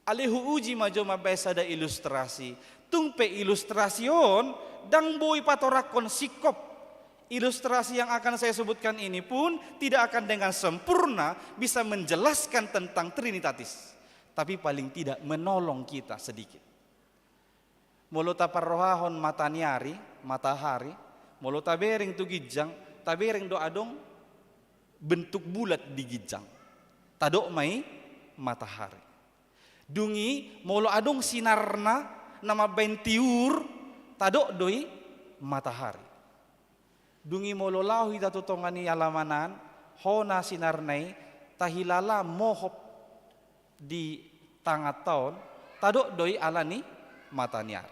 Alehu uji majo mabesa da ilustrasi. Tungpe ilustrasion dang boy patorakon sikop. Ilustrasi yang akan saya sebutkan ini pun tidak akan dengan sempurna bisa menjelaskan tentang Trinitatis. Tapi paling tidak menolong kita sedikit. Mulu taparrohahon mataniari, matahari. Mulu tabering tu gijang, tabering do adong bentuk bulat di gijang. Tadok mai matahari. Dungi molo adong sinarna nama bentiur tadok doi matahari. Dungi molo lau hita tutongani alamanan hona sinarnai tahilala mohop di tengah tahun tadok doi alani mataniar.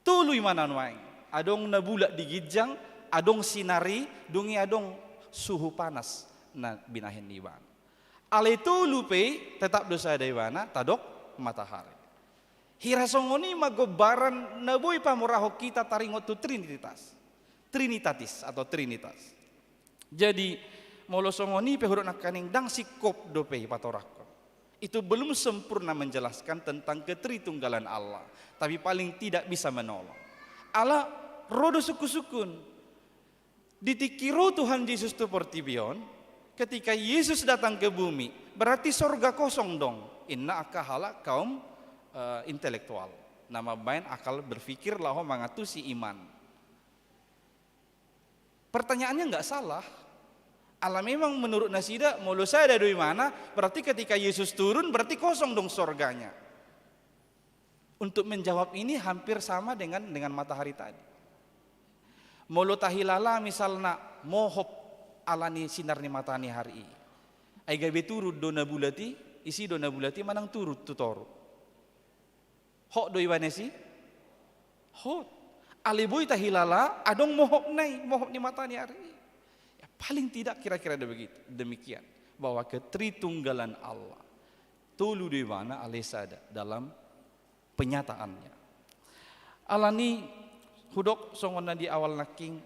Tului mananuang adong na bulat di gijang adong sinari dungi adong suhu panas na binahin iban. Ale tulu pe tetap dosa dewana tadok matahari. Hirasongoni magobaran naboy pamuraho kita taringot tu Trinitatis atau Trinitas. Jadi molosongoni pe huruf nakaning dang sikop dope patorakko. Itu belum sempurna menjelaskan tentang ketritunggalan Allah, tapi paling tidak bisa menolong. Allah rodo suku-sukun. Ditikiro Tuhan Yesus tu portibion, ketika Yesus datang ke bumi, berarti sorga kosong dong. Inna akahala kaum intelektual. Nama bain akal berpikir laho mangatusi iman. Pertanyaannya nggak salah. Allah memang menurut Nasida mulu saya dari mana? Berarti ketika Yesus turun berarti kosong dong sorganya. Untuk menjawab ini hampir sama dengan matahari tadi. Mulu tahilala misalnya mohop alani sinar ni matahari hari. Ai gabe turut dona bulati, isi dona bulati manang turut tutor. Hok doi wanesi? Hok. Alibui tahilala adong mohop ni matahari hari. Paling tidak kira-kira demikian bahwa ketritunggalan Allah tulu di mana alesada dalam penyataannya. Allah ni hudok songona di awal naking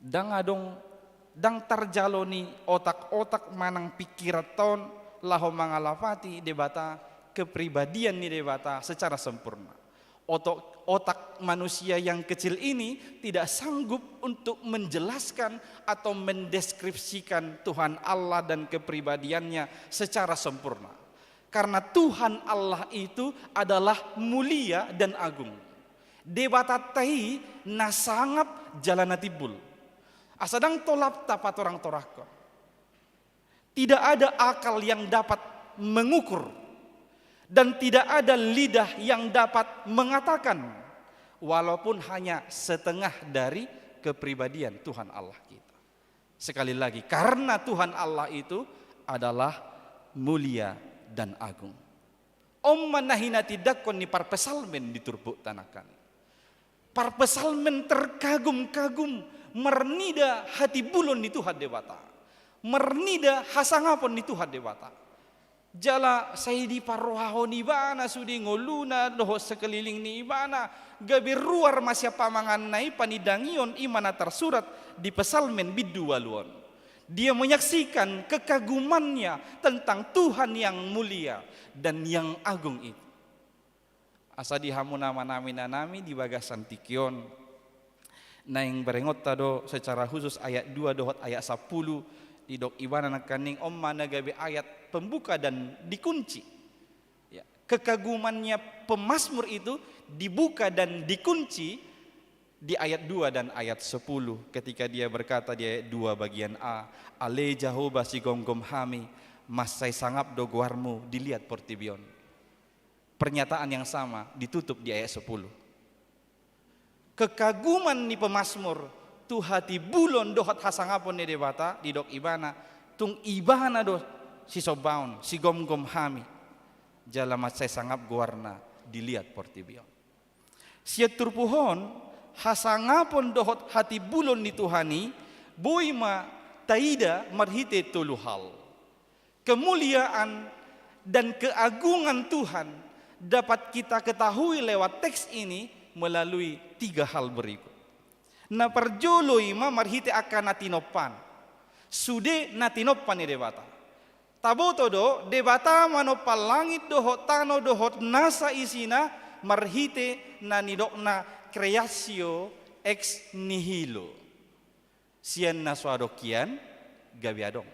dang tarjaloni otak-otak manang pikiraton laho mangalafati debata kepribadian ni debata secara sempurna. Otak manusia yang kecil ini tidak sanggup untuk menjelaskan atau mendeskripsikan Tuhan Allah dan kepribadiannya secara sempurna. Karena Tuhan Allah itu adalah mulia dan agung. Debata tahi nasangap jalana tibul. Asadang tolap tapat orang torako. Tidak ada akal yang dapat mengukur. Dan tidak ada lidah yang dapat mengatakan walaupun hanya setengah dari kepribadian Tuhan Allah kita. Sekali lagi, karena Tuhan Allah itu adalah mulia dan agung. Ommanahina tidak koni parpesalmen diturbuk tanakan. Parpesalmen terkagum-kagum mernida hati bulon di Tuhan dewata. Mernida hasangapon di Tuhan dewata. Jala saidi parrohaho ni ibana sudi ngoluna doho sekeliling ni ibana gabi ruar masya pamangan nai panidangion imana tersurat di pesalmen bidu waluon. Dia menyaksikan kekagumannya tentang Tuhan yang mulia dan yang agung itu. Asa dihamu nama-nami di bagasan tikion naing berengot tado secara khusus ayat 2 dohot ayat 10 di dok ibana nakaning mana gabe ayat pembuka dan dikunci. Ya, kekagumannya pemazmur itu dibuka dan dikunci di ayat 2 dan ayat 10 ketika dia berkata di ayat 2 bagian A, Ale Jehovah si gonggom hami, masai sangap doguarmu dilihat portibion. Pernyataan yang sama ditutup di ayat 10. Kekaguman ni pemazmur tu hati bulon dohat hasangapon ni debata di dok ibana tung ibana do si sobaun si gom-gom hami jalamat saya sangap guarna dilihat portibion. Siat turpuhon hasangapon dohot hati bulon ni Tuhani boima taida marhite tuluhal. Kemuliaan dan keagungan Tuhan dapat kita ketahui lewat teks ini melalui 3 hal berikut. Na perjolo ima marhite akan natinopan. Sude natinopan ni debata. Taboto do debata manopal langit dohot tano dohot nasa isina marhite na nidokna kreasio ex nihilo. Sian naswadokian gabiadong.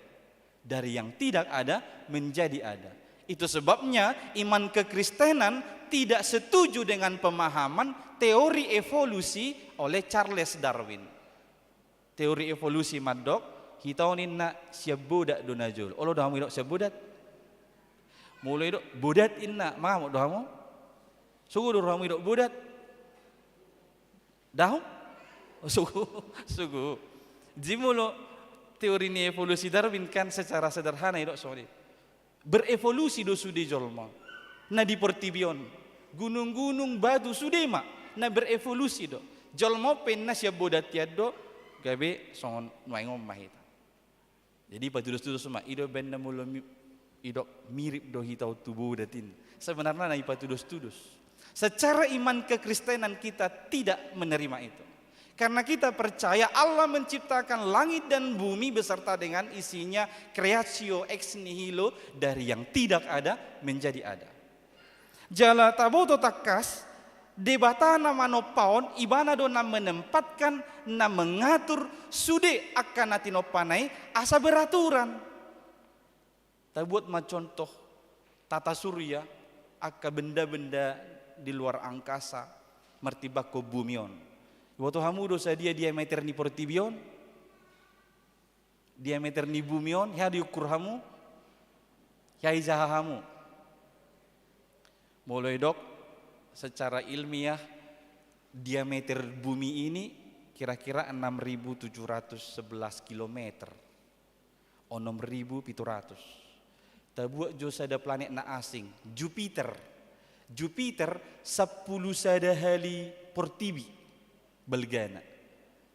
Dari yang tidak ada menjadi ada. Itu sebabnya iman kekristenan tidak setuju dengan pemahaman teori evolusi oleh Charles Darwin. Teori evolusi madok Kita ni nak siap bodat do najul. Allah dah mu siap bodat. Mulai dok bodat inna ma dah mu. Sugu do ramu dok bodat. Dah? Sugu. Jimulo teori ni evolusi Darwin kan secara sederhana dok sorry. Berevolusi do sudi jolma. Na di pertibion. Gunung-gunung batu sudah mak. Na berevolusi do. Jolma penna siap bodat tiado gabe songon nuaingom mahita. Jadi patudus-tudus mak ido benda mulo ido mirip do hitau tubuh datin. Sebenarnya na patudus-tudus. Secara iman kekristenan kita tidak menerima itu. Karena kita percaya Allah menciptakan langit dan bumi beserta dengan isinya creatio ex nihilo dari yang tidak ada menjadi ada. Jala taboto takas debatana manopaon ibana do na menempatkan na mengatur sude akan natinopanai asa beraturan. Tabuat ma contoh tata surya akka benda-benda di luar angkasa martibak ko bumion. Waktu hamu dosa dia diameter ni portibion, diameter ni bumion, ya diukur hamu, ya izaha hamu. Mulai dok, secara ilmiah diameter bumi ini kira-kira 6.711 km, 6.700. Tabuak jo sada planet na asing, Jupiter 10 sada hali portibi. Belgana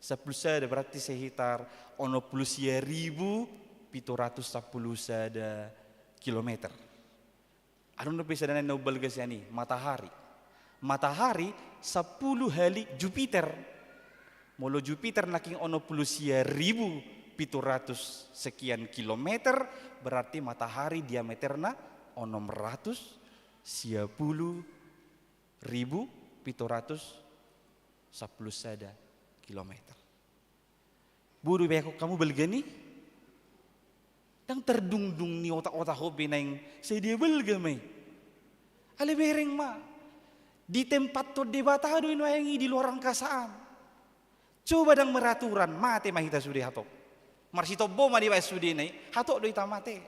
10 sada berarti sekitar 90.710 sada kilometer. Adun lebih sadana no belgasiani matahari. Matahari 10 hali Jupiter. Molo Jupiter naking 90.700 sekian kilometer berarti matahari diameterna 610.710 sada kilometer. Buru bayako kamu belgani? Yang terdungdung ni otak-otak hobi naing saya dia belga may. Ale bereng ma. Di tempat to debatado ino yang di luar angkasaan. Coba dang meraturan mate mahita sudi hatok. Marsito boma di bawah sudi nai hatok do ita mate.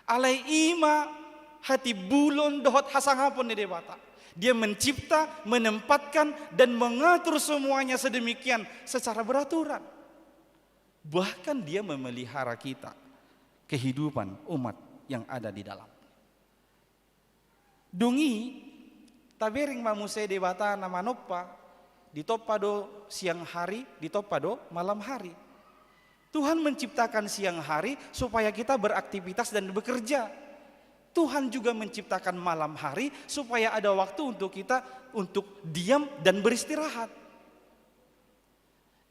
Alai ima hati bulon dohot hasangapon ni debata. Dia mencipta, menempatkan dan mengatur semuanya sedemikian secara beraturan. Bahkan dia memelihara kita, kehidupan umat yang ada di dalam. Dungi tabering mamuse debata nama nopa ditopado siang hari, ditopado malam hari. Tuhan menciptakan siang hari supaya kita beraktivitas dan bekerja. Tuhan juga menciptakan malam hari supaya ada waktu untuk kita untuk diam dan beristirahat.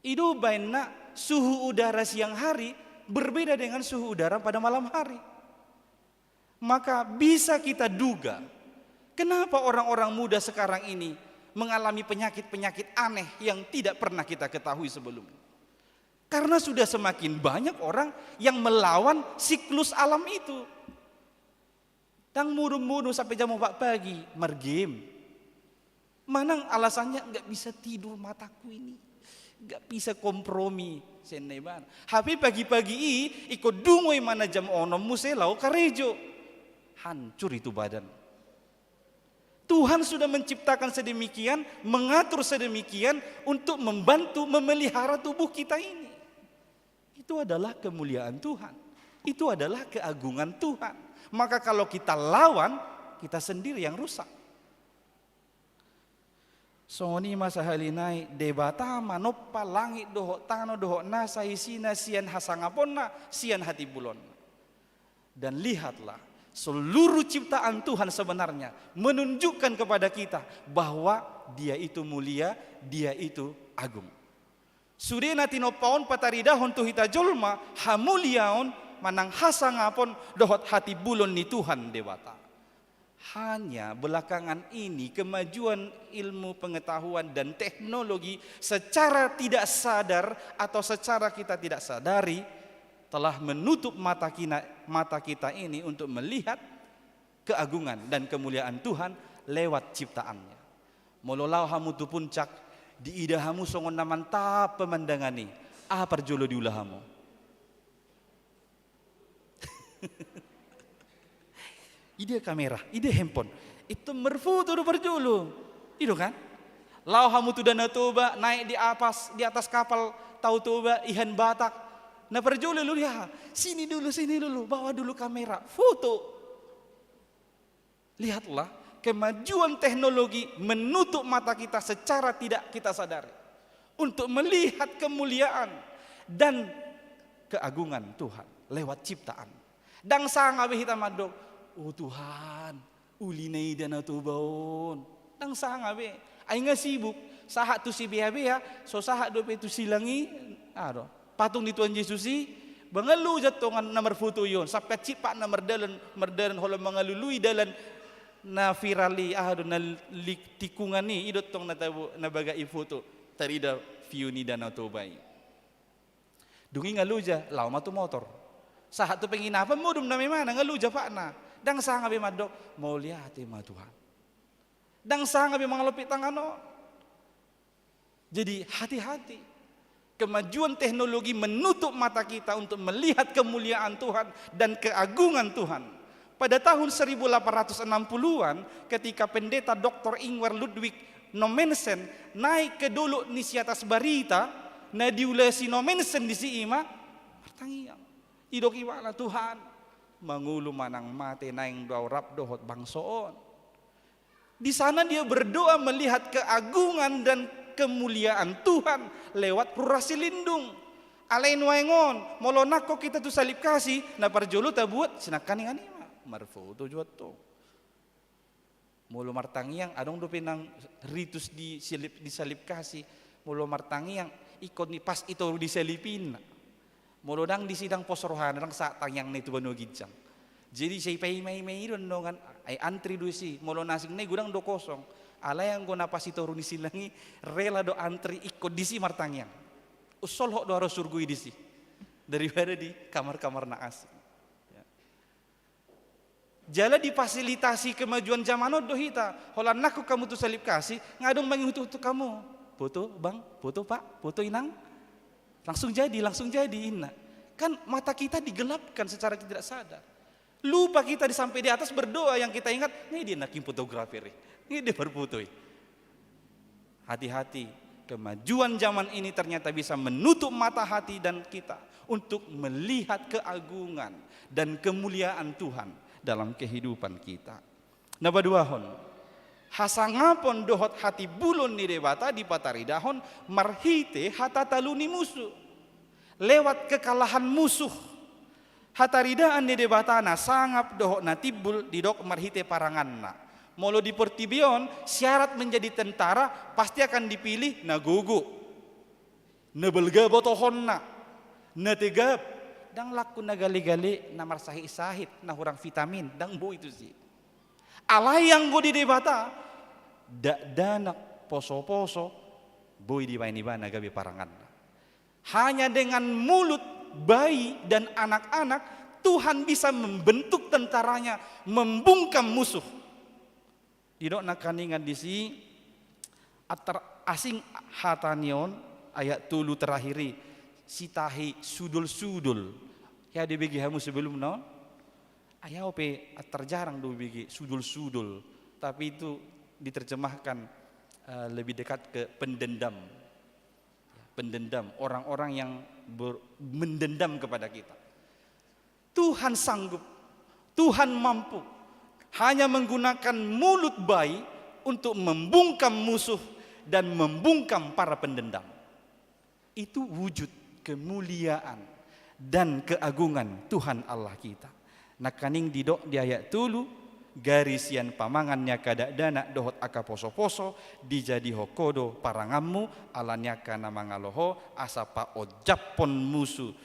Itu baina suhu udara siang hari berbeda dengan suhu udara pada malam hari. Maka bisa kita duga kenapa orang-orang muda sekarang ini mengalami penyakit-penyakit aneh yang tidak pernah kita ketahui sebelumnya. Karena sudah semakin banyak orang yang melawan siklus alam itu. Tang muru-muru sampai jam 4 pagi, mergame. Manang alasannya nggak bisa tidur mataku ini, nggak bisa kompromi. Seneban. Tapi pagi-pagi ikut dungoy mana jam onom muselau karejo, hancur itu badan. Tuhan sudah menciptakan sedemikian, mengatur sedemikian untuk membantu memelihara tubuh kita ini. Itu adalah kemuliaan Tuhan. Itu adalah keagungan Tuhan. Maka kalau kita lawan, kita sendiri yang rusak. Soni masa halinai debata manoppa langit dohok tano dohok nasa isina sian hasangaponna sian hati bulon. Dan lihatlah seluruh ciptaan Tuhan sebenarnya menunjukkan kepada kita bahwa Dia itu mulia, Dia itu agung. Sudena tinopaon pataridahon tuhita jolma hamuliaon manang hasangapon dohot hati bulon ni Tuhan dewata. Hanya belakangan ini kemajuan ilmu pengetahuan dan teknologi secara tidak sadar atau secara kita tidak sadari telah menutup mata kita ini untuk melihat keagungan dan kemuliaan Tuhan lewat ciptaannya. Mololau hamu tu puncak di idahamu songon naman ta pemandangani perjolo diulahamu. ide kamera, ide handphone. Itu merfoto do perjulu. Itu kan? Lau hamu tu dana toba naik di atas kapal tahu toba ihan Batak. Nah perjulu lu ya, sini dulu, bawa dulu kamera, foto. Lihatlah kemajuan teknologi menutup mata kita secara tidak kita sadari untuk melihat kemuliaan dan keagungan Tuhan lewat ciptaan. Dan sangat kita madok, oh Tuhan, ulinai dana tubaon. Dan sangat be, aing sibuk, sahat tu si bea so sahat do pe tu silangi, patung di Tuhan Yesus si, bangalu jatongan nomor foto yon, sampai cipak na merdalan holam mangalului dalan na virali na tikungan ni idot tong na bagai foto tarida view ni danau tobai. Dungi ngaluja lau matu motor. Sahat tu penginapan modum na memana ngaluja pak na. Dang sanga be madok mau lihat ma Tuhan. Dang sanga be mangalopit tangano. Jadi hati-hati. Kemajuan teknologi menutup mata kita untuk melihat kemuliaan Tuhan dan keagungan Tuhan. Pada tahun 1860-an ketika pendeta Dr. Ingvar Ludwig Nommensen naik ke dulu ni si atas barita na diulasi Nommensen di si ima pertanyaan idok iwala Tuhan mangulu manang mate naing dua rap dohot bangsoon. Di sana dia berdoa melihat keagungan dan kemuliaan Tuhan lewat rurasi lindung. Alain waengon molonako kita tu salib kasih na parjolo tabuat sinakan ngani marfoto juat to. Mulu martangiang adong do pinang ritus di salib kasih mulu martangiang ikon ni pas itu diselipin. Mulu dang di sidang pos rohani dang sa tangyang ni tu banu gijang. Jadi saya mai ron dongan ay antri do si mulu nasing ne gudang do kosong. Alay yang guna pas itu runi silangi rela do antri ikut disi martangiang. Usol hok do harus surgui disi daripada di kamar-kamar naas. Jala difasilitasi kemajuan zaman do hita. Holan naku kamu tu salib kasih ngadong mangi hutu kamu. Foto bang, foto pak, foto inang. Langsung jadi ina. Kan mata kita digelapkan secara tidak sadar. Lupa kita sampai di atas berdoa yang kita ingat, ini dia nakim fotografer. Ini dia berfoto. Hati-hati, kemajuan zaman ini ternyata bisa menutup mata hati dan kita untuk melihat keagungan dan kemuliaan Tuhan dalam kehidupan kita. Nabaduahon, hasangapon dohot hati bulun ni debata di pataridahon marhite hatataluni musuh. Lewat kekalahan musuh, hataridaan ni debata na sangap dohot na tibul didok marhite paranganna. Molo di pertibion syarat menjadi tentara pasti akan dipilih na gugu, na belga botohon na tegap, dang laku na gali-gali na marsahit-sahit na hurang vitamin, dang bu itu sih. Alay yang go di debata, danak poso-poso, boy di bayi na gabi parangan. Hanya dengan mulut bayi dan anak-anak Tuhan bisa membentuk tentaranya, membungkam musuh. Didok nak kaningan di si asing hatanion ayat tulu terakhiri sitahi sudul-sudul ya dibagi hamu sebelum non ayat ope terjarang do bagi sudul-sudul tapi itu diterjemahkan lebih dekat ke pendendam orang-orang yang mendendam kepada kita. Tuhan sanggup, Tuhan mampu hanya menggunakan mulut bayi untuk membungkam musuh dan membungkam para pendendam. Itu wujud kemuliaan dan keagungan Tuhan Allah kita. Nakaning didok di ayat tulu garisian pamangannya kada dana dohot aka poso-poso dijadi hokodo parangammu alanya kana mangaloho asapa ojapon musuh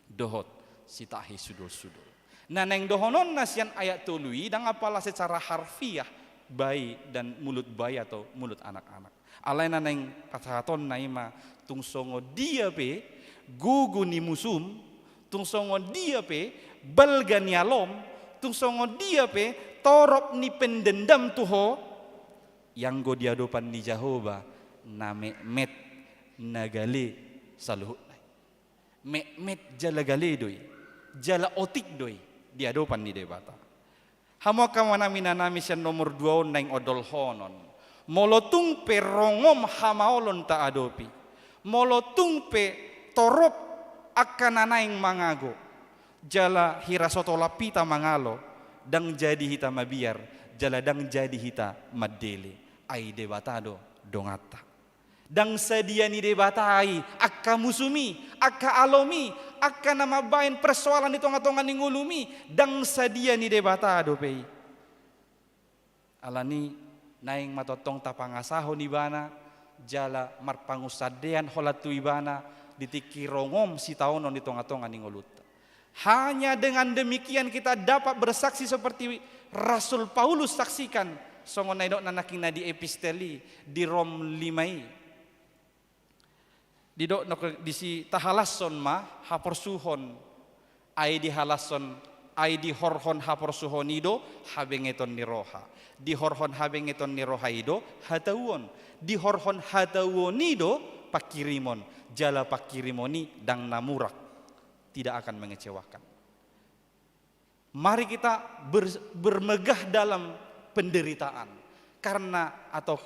dohot sitahi sudul-sudul. Nah neng dohonon nasian ayat tului dan apalah secara harfiah bayi dan mulut bayi atau mulut anak-anak. Alai neng kasaton naima tungsongo dia pe gugu ni musum, tungsongo dia pe balga ni alom, tungsongo dia pe torop ni pendendam tuho yang go diadopan ni Jehovah name met nagale saluhut. Met jala gale doi, jala otik doi. Di hadapan ni debata. Hamo kamanamina nami sian nomor 2 nang odol honon. Molotung pe rongom hamaolon ta adopi. Molotung pe torop akananaing mangago. Jala hirasotola pita mangalo. Dang jadi hita mabiar. Jala dang jadi hita madele. Ai debatado dongata. Dang sedia ni debatai. Akka musumi. Akka alomi. Akka namabain persoalan di tonga-tonga ni ngulumi. Dang sedia ni debatado pei. Alani naing matotong tapangasaho ni bana. Jala marpangusadean holatu ibana. Ditiki rongom si taonon di tonga-tonga ni ngulut. Hanya dengan demikian kita dapat bersaksi seperti Rasul Paulus saksikan. Songon naidok nanaking na di episteli di Rom 5. Di si tahalason ma haporsuhon ai di halason ai di horhon haporsuhon ido habengeton ni roha. Di horhon habengeton ni roha ido hatawon. Di horhon hatawon ido pakirimon. Jala pakirimoni dang namurak. Tidak akan mengecewakan. Mari kita bermegah dalam penderitaan karena atau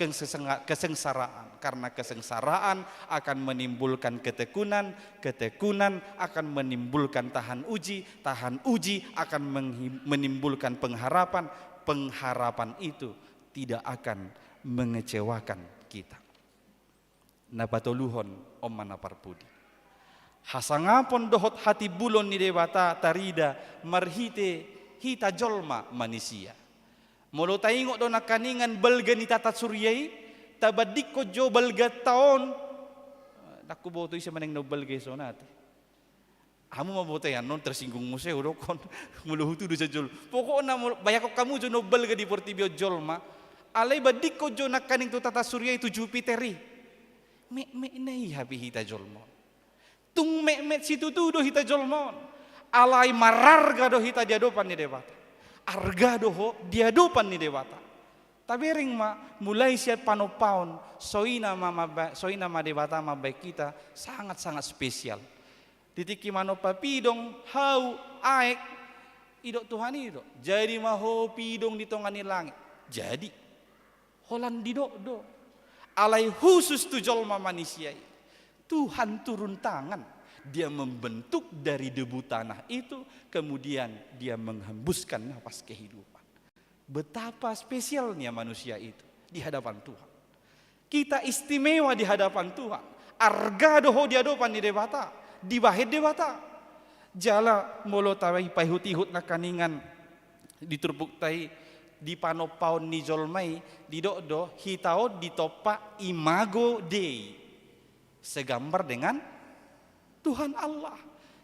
kesengsaraan. Karena kesengsaraan akan menimbulkan ketekunan, ketekunan akan menimbulkan tahan uji akan menimbulkan pengharapan, pengharapan itu tidak akan mengecewakan kita. Napatuluhon om manaparpudi. Hasangapon dohot hati bulon ni dewata tarida marhite hita jolma manusia. Molo taingok do nakaningan balga ni tatat suryai tabadik ko jo balga taon. Naku boto isa maneng no balga so nati. Hamu maboto yan non tersinggung museo do kon muluhutu do sa jol. Pokokna bayako kamu jo no balga di Portibio jolma. Alay badik ko jo nakaning to tatat suryai tu Jupiteri. Me nei habi hita jolmo. Tung mek situ tu do hita jolmon. Alai mararga do hita diadopan ni dewata. Arga do ho diadopan ni dewata. Tapi ring ma mulai siat panopaon soina ma dewata ma baik kita sangat-sangat spesial. Titiki manopa pidong hau aek idok Tuhan idok. Jadi maho pidong di tongani langit. Jadi holan didok do. Alai khusus tu jolma manusia. Tuhan turun tangan, dia membentuk dari debu tanah itu, kemudian dia menghembuskan nafas kehidupan. Betapa spesialnya manusia itu di hadapan Tuhan. Kita istimewa di hadapan Tuhan. Arga doho di hadapan di dewata, di bahid dewata. Jala molo tawai pahut-ihut nakaningan diturbuk tai di panopaon ni jolmai di do hitao ditopa imago Dei. Segambar dengan Tuhan Allah.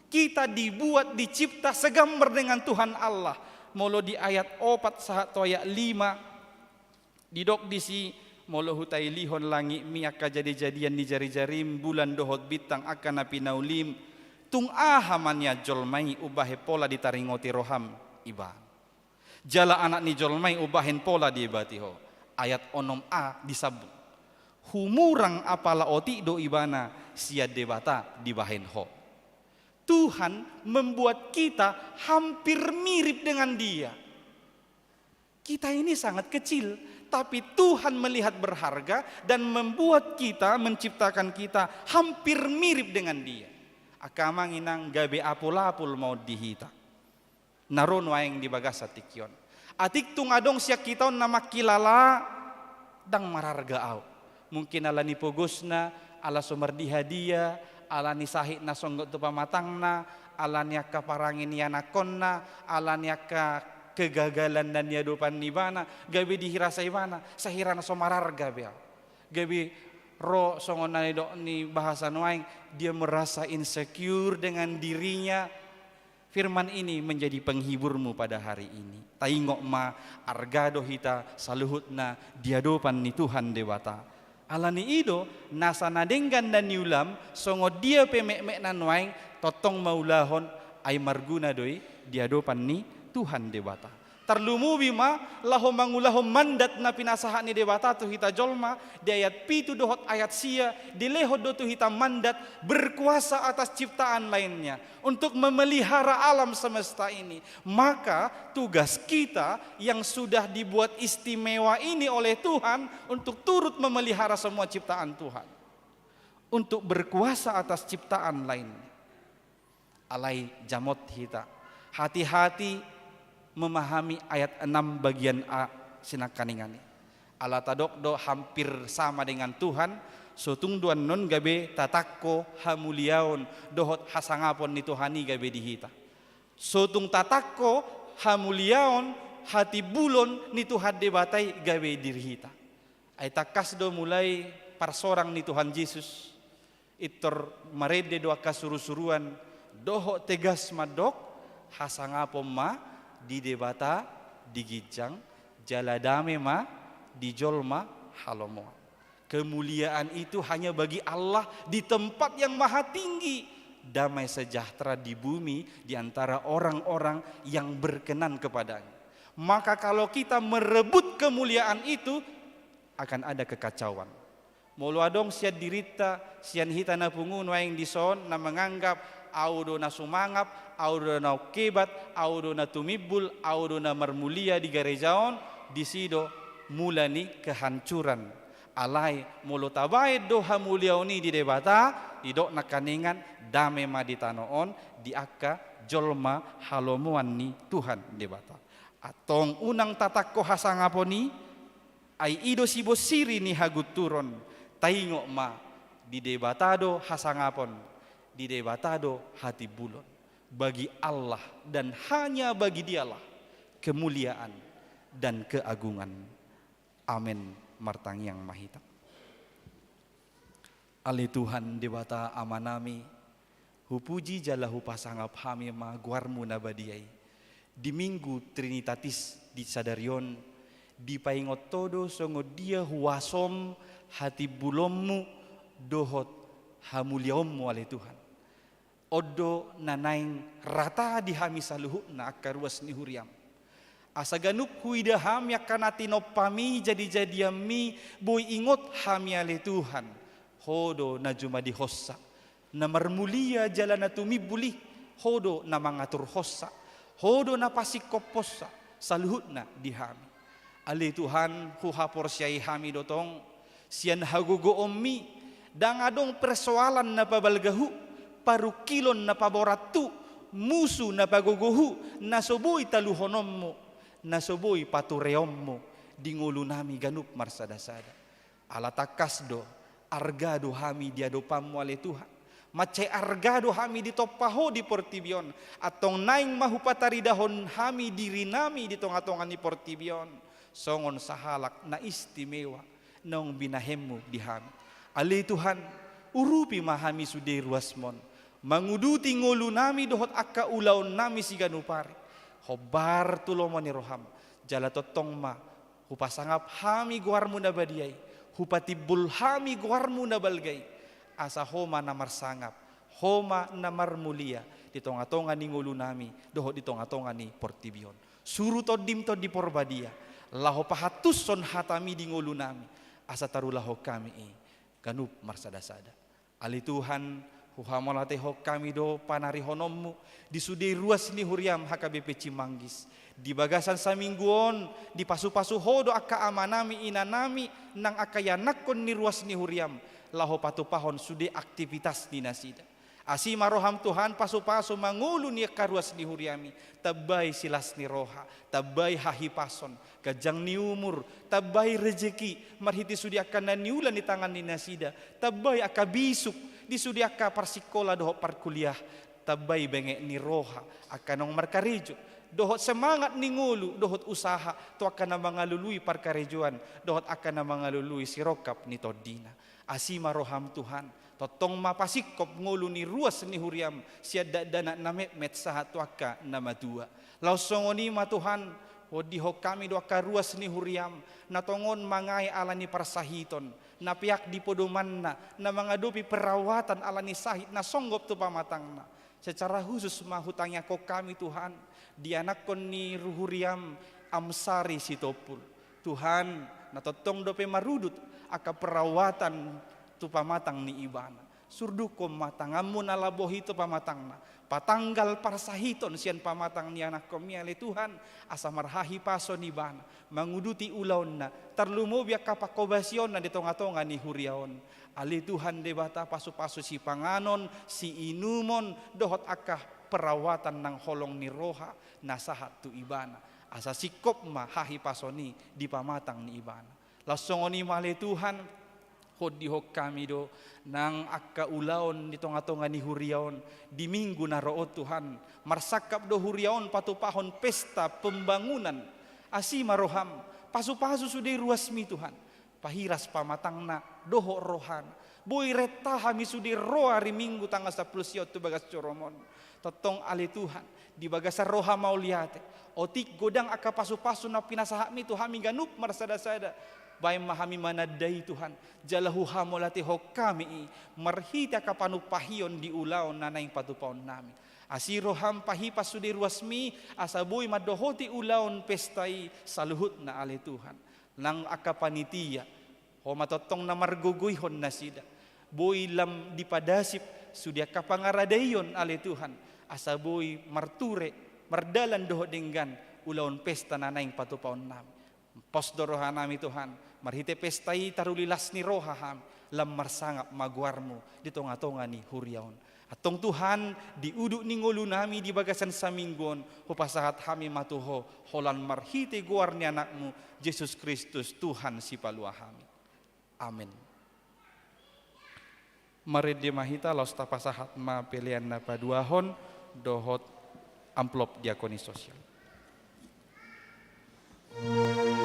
Kita dibuat, dicipta segambar dengan Tuhan Allah. Molo di ayat 4 sahat ayat 5 didok disi molo hutai lihon langi miaka jadi-jadian ni jari-jarim bulan dohot bitang akan api naulim tung ahamannya jolmai ubahe pola ditaringoti roham iba. Jala anak ni jolmai ubahen pola di ibatiho. Ayat 6a disabung. Humurang apala oti do ibana sia dewata di bahen ho. Tuhan membuat kita hampir mirip dengan dia. Kita ini sangat kecil, tapi Tuhan melihat berharga dan membuat kita, menciptakan kita hampir mirip dengan dia. Akamang inang gabe apul-apul mau dihita. Naron waeng di bagasa tikyon. Atik tung adong siya kita nama kilala dang mararga au. Mungkin ala ni pogosna, ala sumardi hadiah, ala ni sahik na songgot tu pamatangna, ala ni akka parangin ni anakonna, ala ni akka kegagalan dan niadupan ni bana, gabi dihirasa ibana, sahirana somararga bea. Gabi ro songon na ni bahasa nuaing, dia merasa insecure dengan dirinya. Firman ini menjadi penghiburmu pada hari ini. Taingok ma argado hita saluhutna diadopan ni Tuhan dewata. Alani ido nasa nadenggan dan niulam songo dia pemek-mek nanwaing totong maulahon ay marguna doi diadopan ni Tuhan dewata. Terlumubi ma laho mangulaho mandat na pinasahan ni debata tu hita jolma di ayat pitu dohot ayat sia di leho do tu hita mandat berkuasa atas ciptaan lainnya untuk memelihara alam semesta ini. Maka tugas kita yang sudah dibuat istimewa ini oleh Tuhan untuk turut memelihara semua ciptaan Tuhan, untuk berkuasa atas ciptaan lainnya. Alai jamot hita hati-hati memahami ayat 6 bagian A sinakaningani. Ala tadok do hampir sama dengan Tuhan. Sotung duan non gabe tatakko hamuliaon dohot hasangapon ni Tuhani gabe dihita. Sotung tatakko hamuliaon hati bulon ni Tuhan debatai gabe dirihita. Ay takas do mulai parsorang ni Tuhan Yesus. Itor marede do kasuru-suruan dohot tegas madok hasangapon ma di debata, di gijang, jaladame ma, di jolma, halomo. Kemuliaan itu hanya bagi Allah di tempat yang maha tinggi. Damai sejahtera di bumi di antara orang-orang yang berkenan kepadanya. Maka kalau kita merebut kemuliaan itu, akan ada kekacauan. Mulu adong sian dirita, sian hita na pungun waing dison na menganggap audo na sumangap, audo na kebat, audo na tumibul, audo na marmulia di garejaon, di sido mulani kehancuran. Alai mulo tabai do hamuliaoni di debata, di dok na kaningan dame ma di tanoon, di akka jolma halomuan ni Tuhan debata. Atong unang tatakko hasangaponi, ay ido sibo siri ni haguturon, taingok ma di debatado hasangapon, di debatado hati bulon. Bagi Allah dan hanya bagi Dialah kemuliaan dan keagungan. Amin. Martang yang mahita. Ali Tuhan debata amanami, hupuji jalahu pasangap hami ma guarmu nabadiai. Di minggu Trinitatis di Sadarion, di paingot todo songo dia huasom hati bulommu dohot hamuliaommu ali Tuhan. Odo nanaing rata di hami saluhu na akaruas ni huriam. Asa ganuk huida hami akanati nopami jadi mi boy ingot hami ali Tuhan. Hodo na juma di hossa na marmulia jalan na tumibuli. Hodo na mangatur hossa. Hodo na pasikoposa saluhut na di hami. Ali Tuhan huhapor siyai hami dotong sian hagugo ommi dangadong persoalan na pabalgahu parukilon na paboratu musu na paguguhu nasoboy taluhonommo nasoboy patureommo dingulu nami ganup marsadasada alatakas do argado hami diadopammo ale Tuhan mace argado hami ditopaho di portibion atong naing mahupataridahon hami diri nami di tonga-tongan di portibion songon sahalak na istimewa nong binahemmu di hami ali Tuhan urupi mahami sude ruasmon manguduti ngulu nami dohot akka ulaon nami siganupari hobar tulomoni roham jala totong ma hupasangap hami guarmu nabadiai hupatibul hami guarmu nabalgai asa homa namar sangap homa namar mulia di tonga-tonga ni ngulu nami dohot di tonga-tonga ni portibion suru todim to di porbadia laho pahatuson hatami di ngulu nami asa tarulaho kami ganup marsada-sada ali Tuhan huhamolate hok kami do panari honommu di sudei ruas ni huriam HKBP Cimanggis di bagasan samingguon di pasu-pasu hodo akka amanami inanami nang akayanakon ni ruas ni huriam laho patupahon sude aktivitas di nasida asima roham Tuhan pasu-pasu mangulu ni karuas ni huriami tabay silas ni roha tabay hahipason kajang ni umur tabay rezeki marhiti sudi akan naniulan di tangan ni nasida tabay akabisuk di sudi akka parsikola doho parkuliah tabay bengek ni roha akan nong markarejo dohot semangat ni ngulu dohot usaha to akan na mangalului parkarejuan dohot akan na mangalului sirokap ni todina asima roham Tuhan totong mapasikop ngulu ni ruas ni huriam siada dana namet met sahat waka nama dua lausongoni ma Tuhan wodi ho kami do ka ruas ni huriam natongon mangai ala ni parsahiton na piak di podomanna na mangadopi perawatan ala ni sahit na songgop tu pamatangna secara khusus ma hutangnya ko kami Tuhan di anak kon ni ruhuriam Amsari Sitopul. Tuhan natotong dope marudut aka perawatan tu pamatang ni ibana. Surdu ko matangamu nalabohi tu pamatangna. Patanggal parsahiton sian pamatang ni anak komiale Tuhan asa marhahi paso ni bana manguduti ulaon na terlumo biak kapakobasion na di tonga-tonga ni huriaon ali Tuhan debata pasu-pasu si panganon si inumon dohot akah perawatan nang holong ni roha nasahat tu ibana asa sikop ma hahi pasoni di pamatang ni ibana lasongoni male Tuhan hodi hok kami do nang akka ulaon di tonga-tonga ni huriaon di minggu na root Tuhan marsakap do huriaon patupahon pesta pembangunan asi maroham pasu-pasu sudah ruasmi Tuhan pahiras pamatangna doho rohan boy reta hami sudah roa hari minggu tanggal 10 siot tu bagas coromon totong ali Tuhan di bagasa roha mauliate otik godang akka pasu-pasu na pinasahami Tuhan ganup marsada-sada Baik mahami manadai Tuhan jalahu hamolati hokami marhita kapanupahion di ulaon nanaing patupaon nami asiro ham pahipas sudi ruasmi asaboy madohoti ulaon pestai saluhut na ale Tuhan nang akapanitia ho matotong na marguguyhon na sida boy lam dipadasip sudia kapangaradayon ale Tuhan asaboy marture mardalan doho denggan ulaon pesta nanaing patupaon nami pos doroha nami Tuhan marhite pestai tarulilas ni rohaham lam marsangap maguarmu di tonga-tonga ni huriaon atong Tuhan diuduk ni ngulu nami di bagasan saminggon hupasahat hami matuho holan marhite guar ni anakmu Yesus Kristus Tuhan si paluahami amin. Mari dimahita los tapasahat ma pilihan na paduahon dohot amplop diakoni sosial. Hallelujah.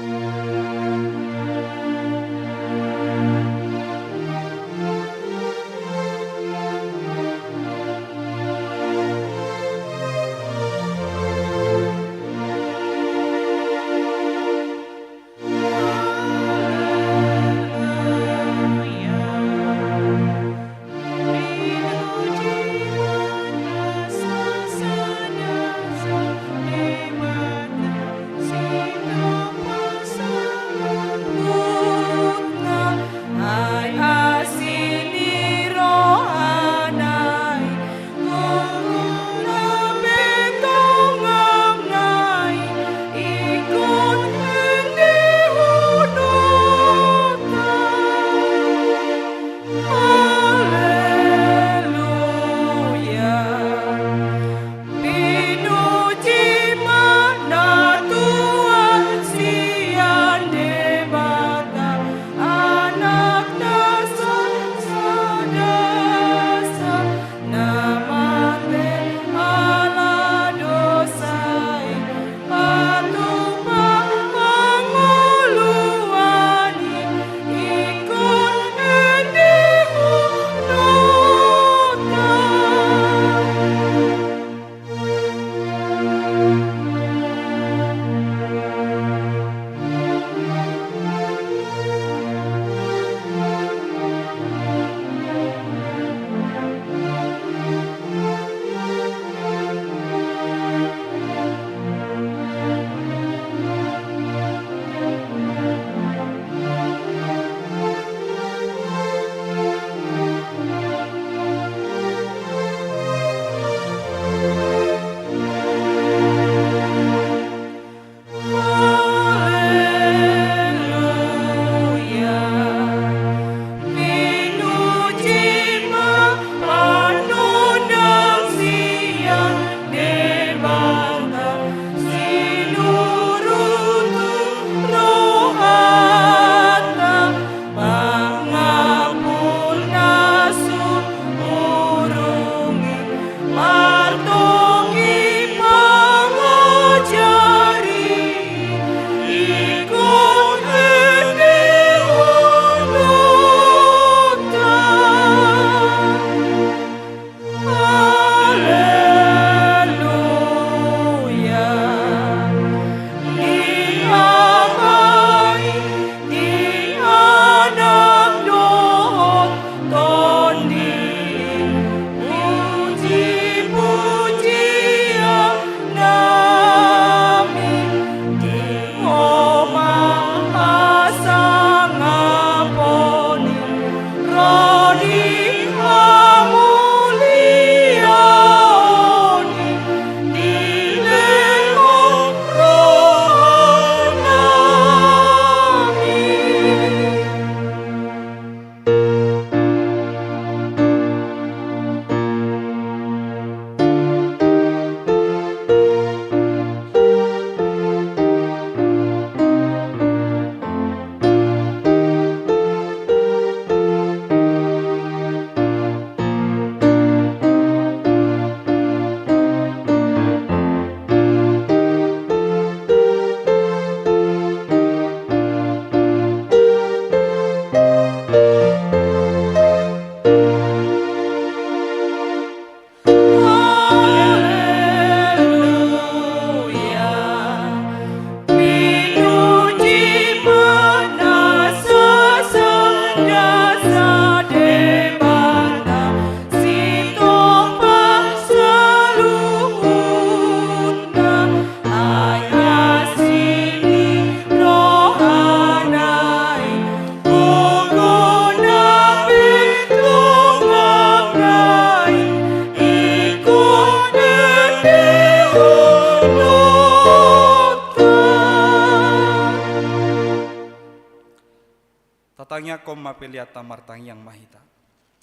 Martangya kom mapeliata martangyang mahita.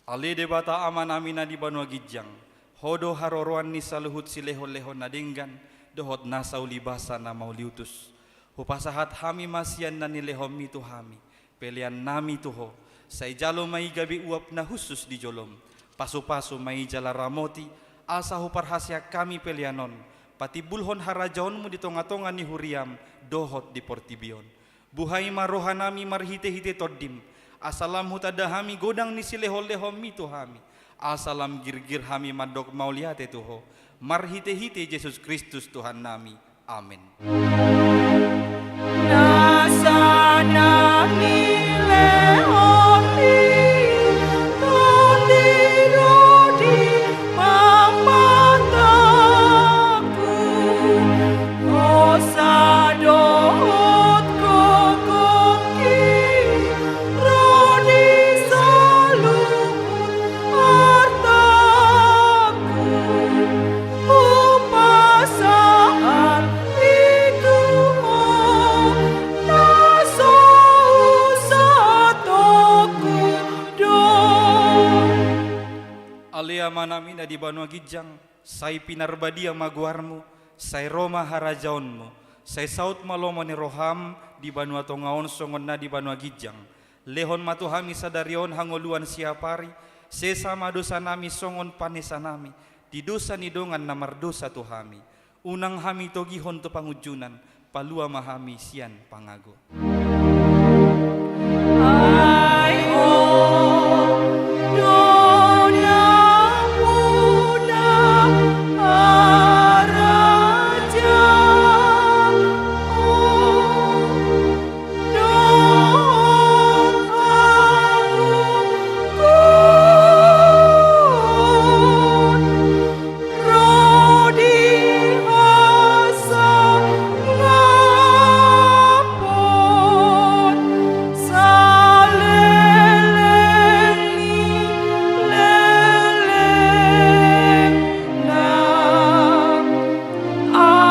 Ali debata amanamina di banua gijang. Hodo haroroan ni saluhut sileho-leho nadinggan. Dohot nasau libasa na mauliutus. Hupasahat hami masian na nilehom itu hami. Pelian nami tuho. Say jalo may gabi uap na husus di jolom. Pasu-pasu may jala ramoti. Asa huparhasya kami pelianon. Pati bulhon harajaonmu di tonga-tonga ni huriam. Dohot di portibion. Buhay marohanami marhite-hite toddim. Asalam hutadahami godang ni sileho-lehom itu hami. Asalam girgir hami madok mauliate tuho. Marhite-hite Yesus Kristus Tuhan nami. Amin. Nasa nami leoni, tondiro di mamataku. Osa dohot kokoki, rodi saluhut hartaku. Upasaan itu naso usatoku dong. Alia manamina di banua gijang. Say pinarbadia maguarmu. Say Roma harajaonmu. Say saut malomo ni roham. Di banua tongaon songon na di banua gijang. Lehon matuhami sadarion hangoluan siapari. Sesama dosa nami songon panesa nami. Di dosa nidongan namar dosa tuhami. Unang hami togihon to pangujunan. Palua mahami sian pangago. Ai ho dona muna araja rodi hasa ngapon saleleni lelena. Amin.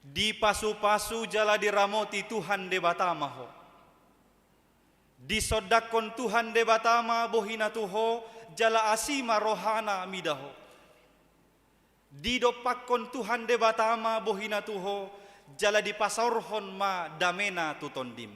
Di pasu-pasu jala diramoti Tuhan debatamaho. Di sodakon Tuhan debatama bohina tuho jala asima rohana midaho. Di dopakon Tuhan debatama bohina tuho jala di pasaurhon ma damena tutondim.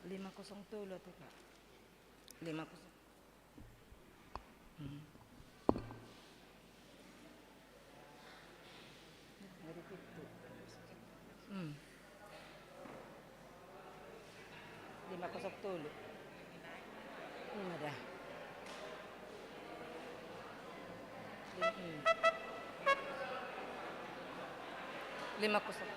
Lima kosong tulo tuh Kak. 50. Lima kosong tulo. Lima dah. Lima kosong.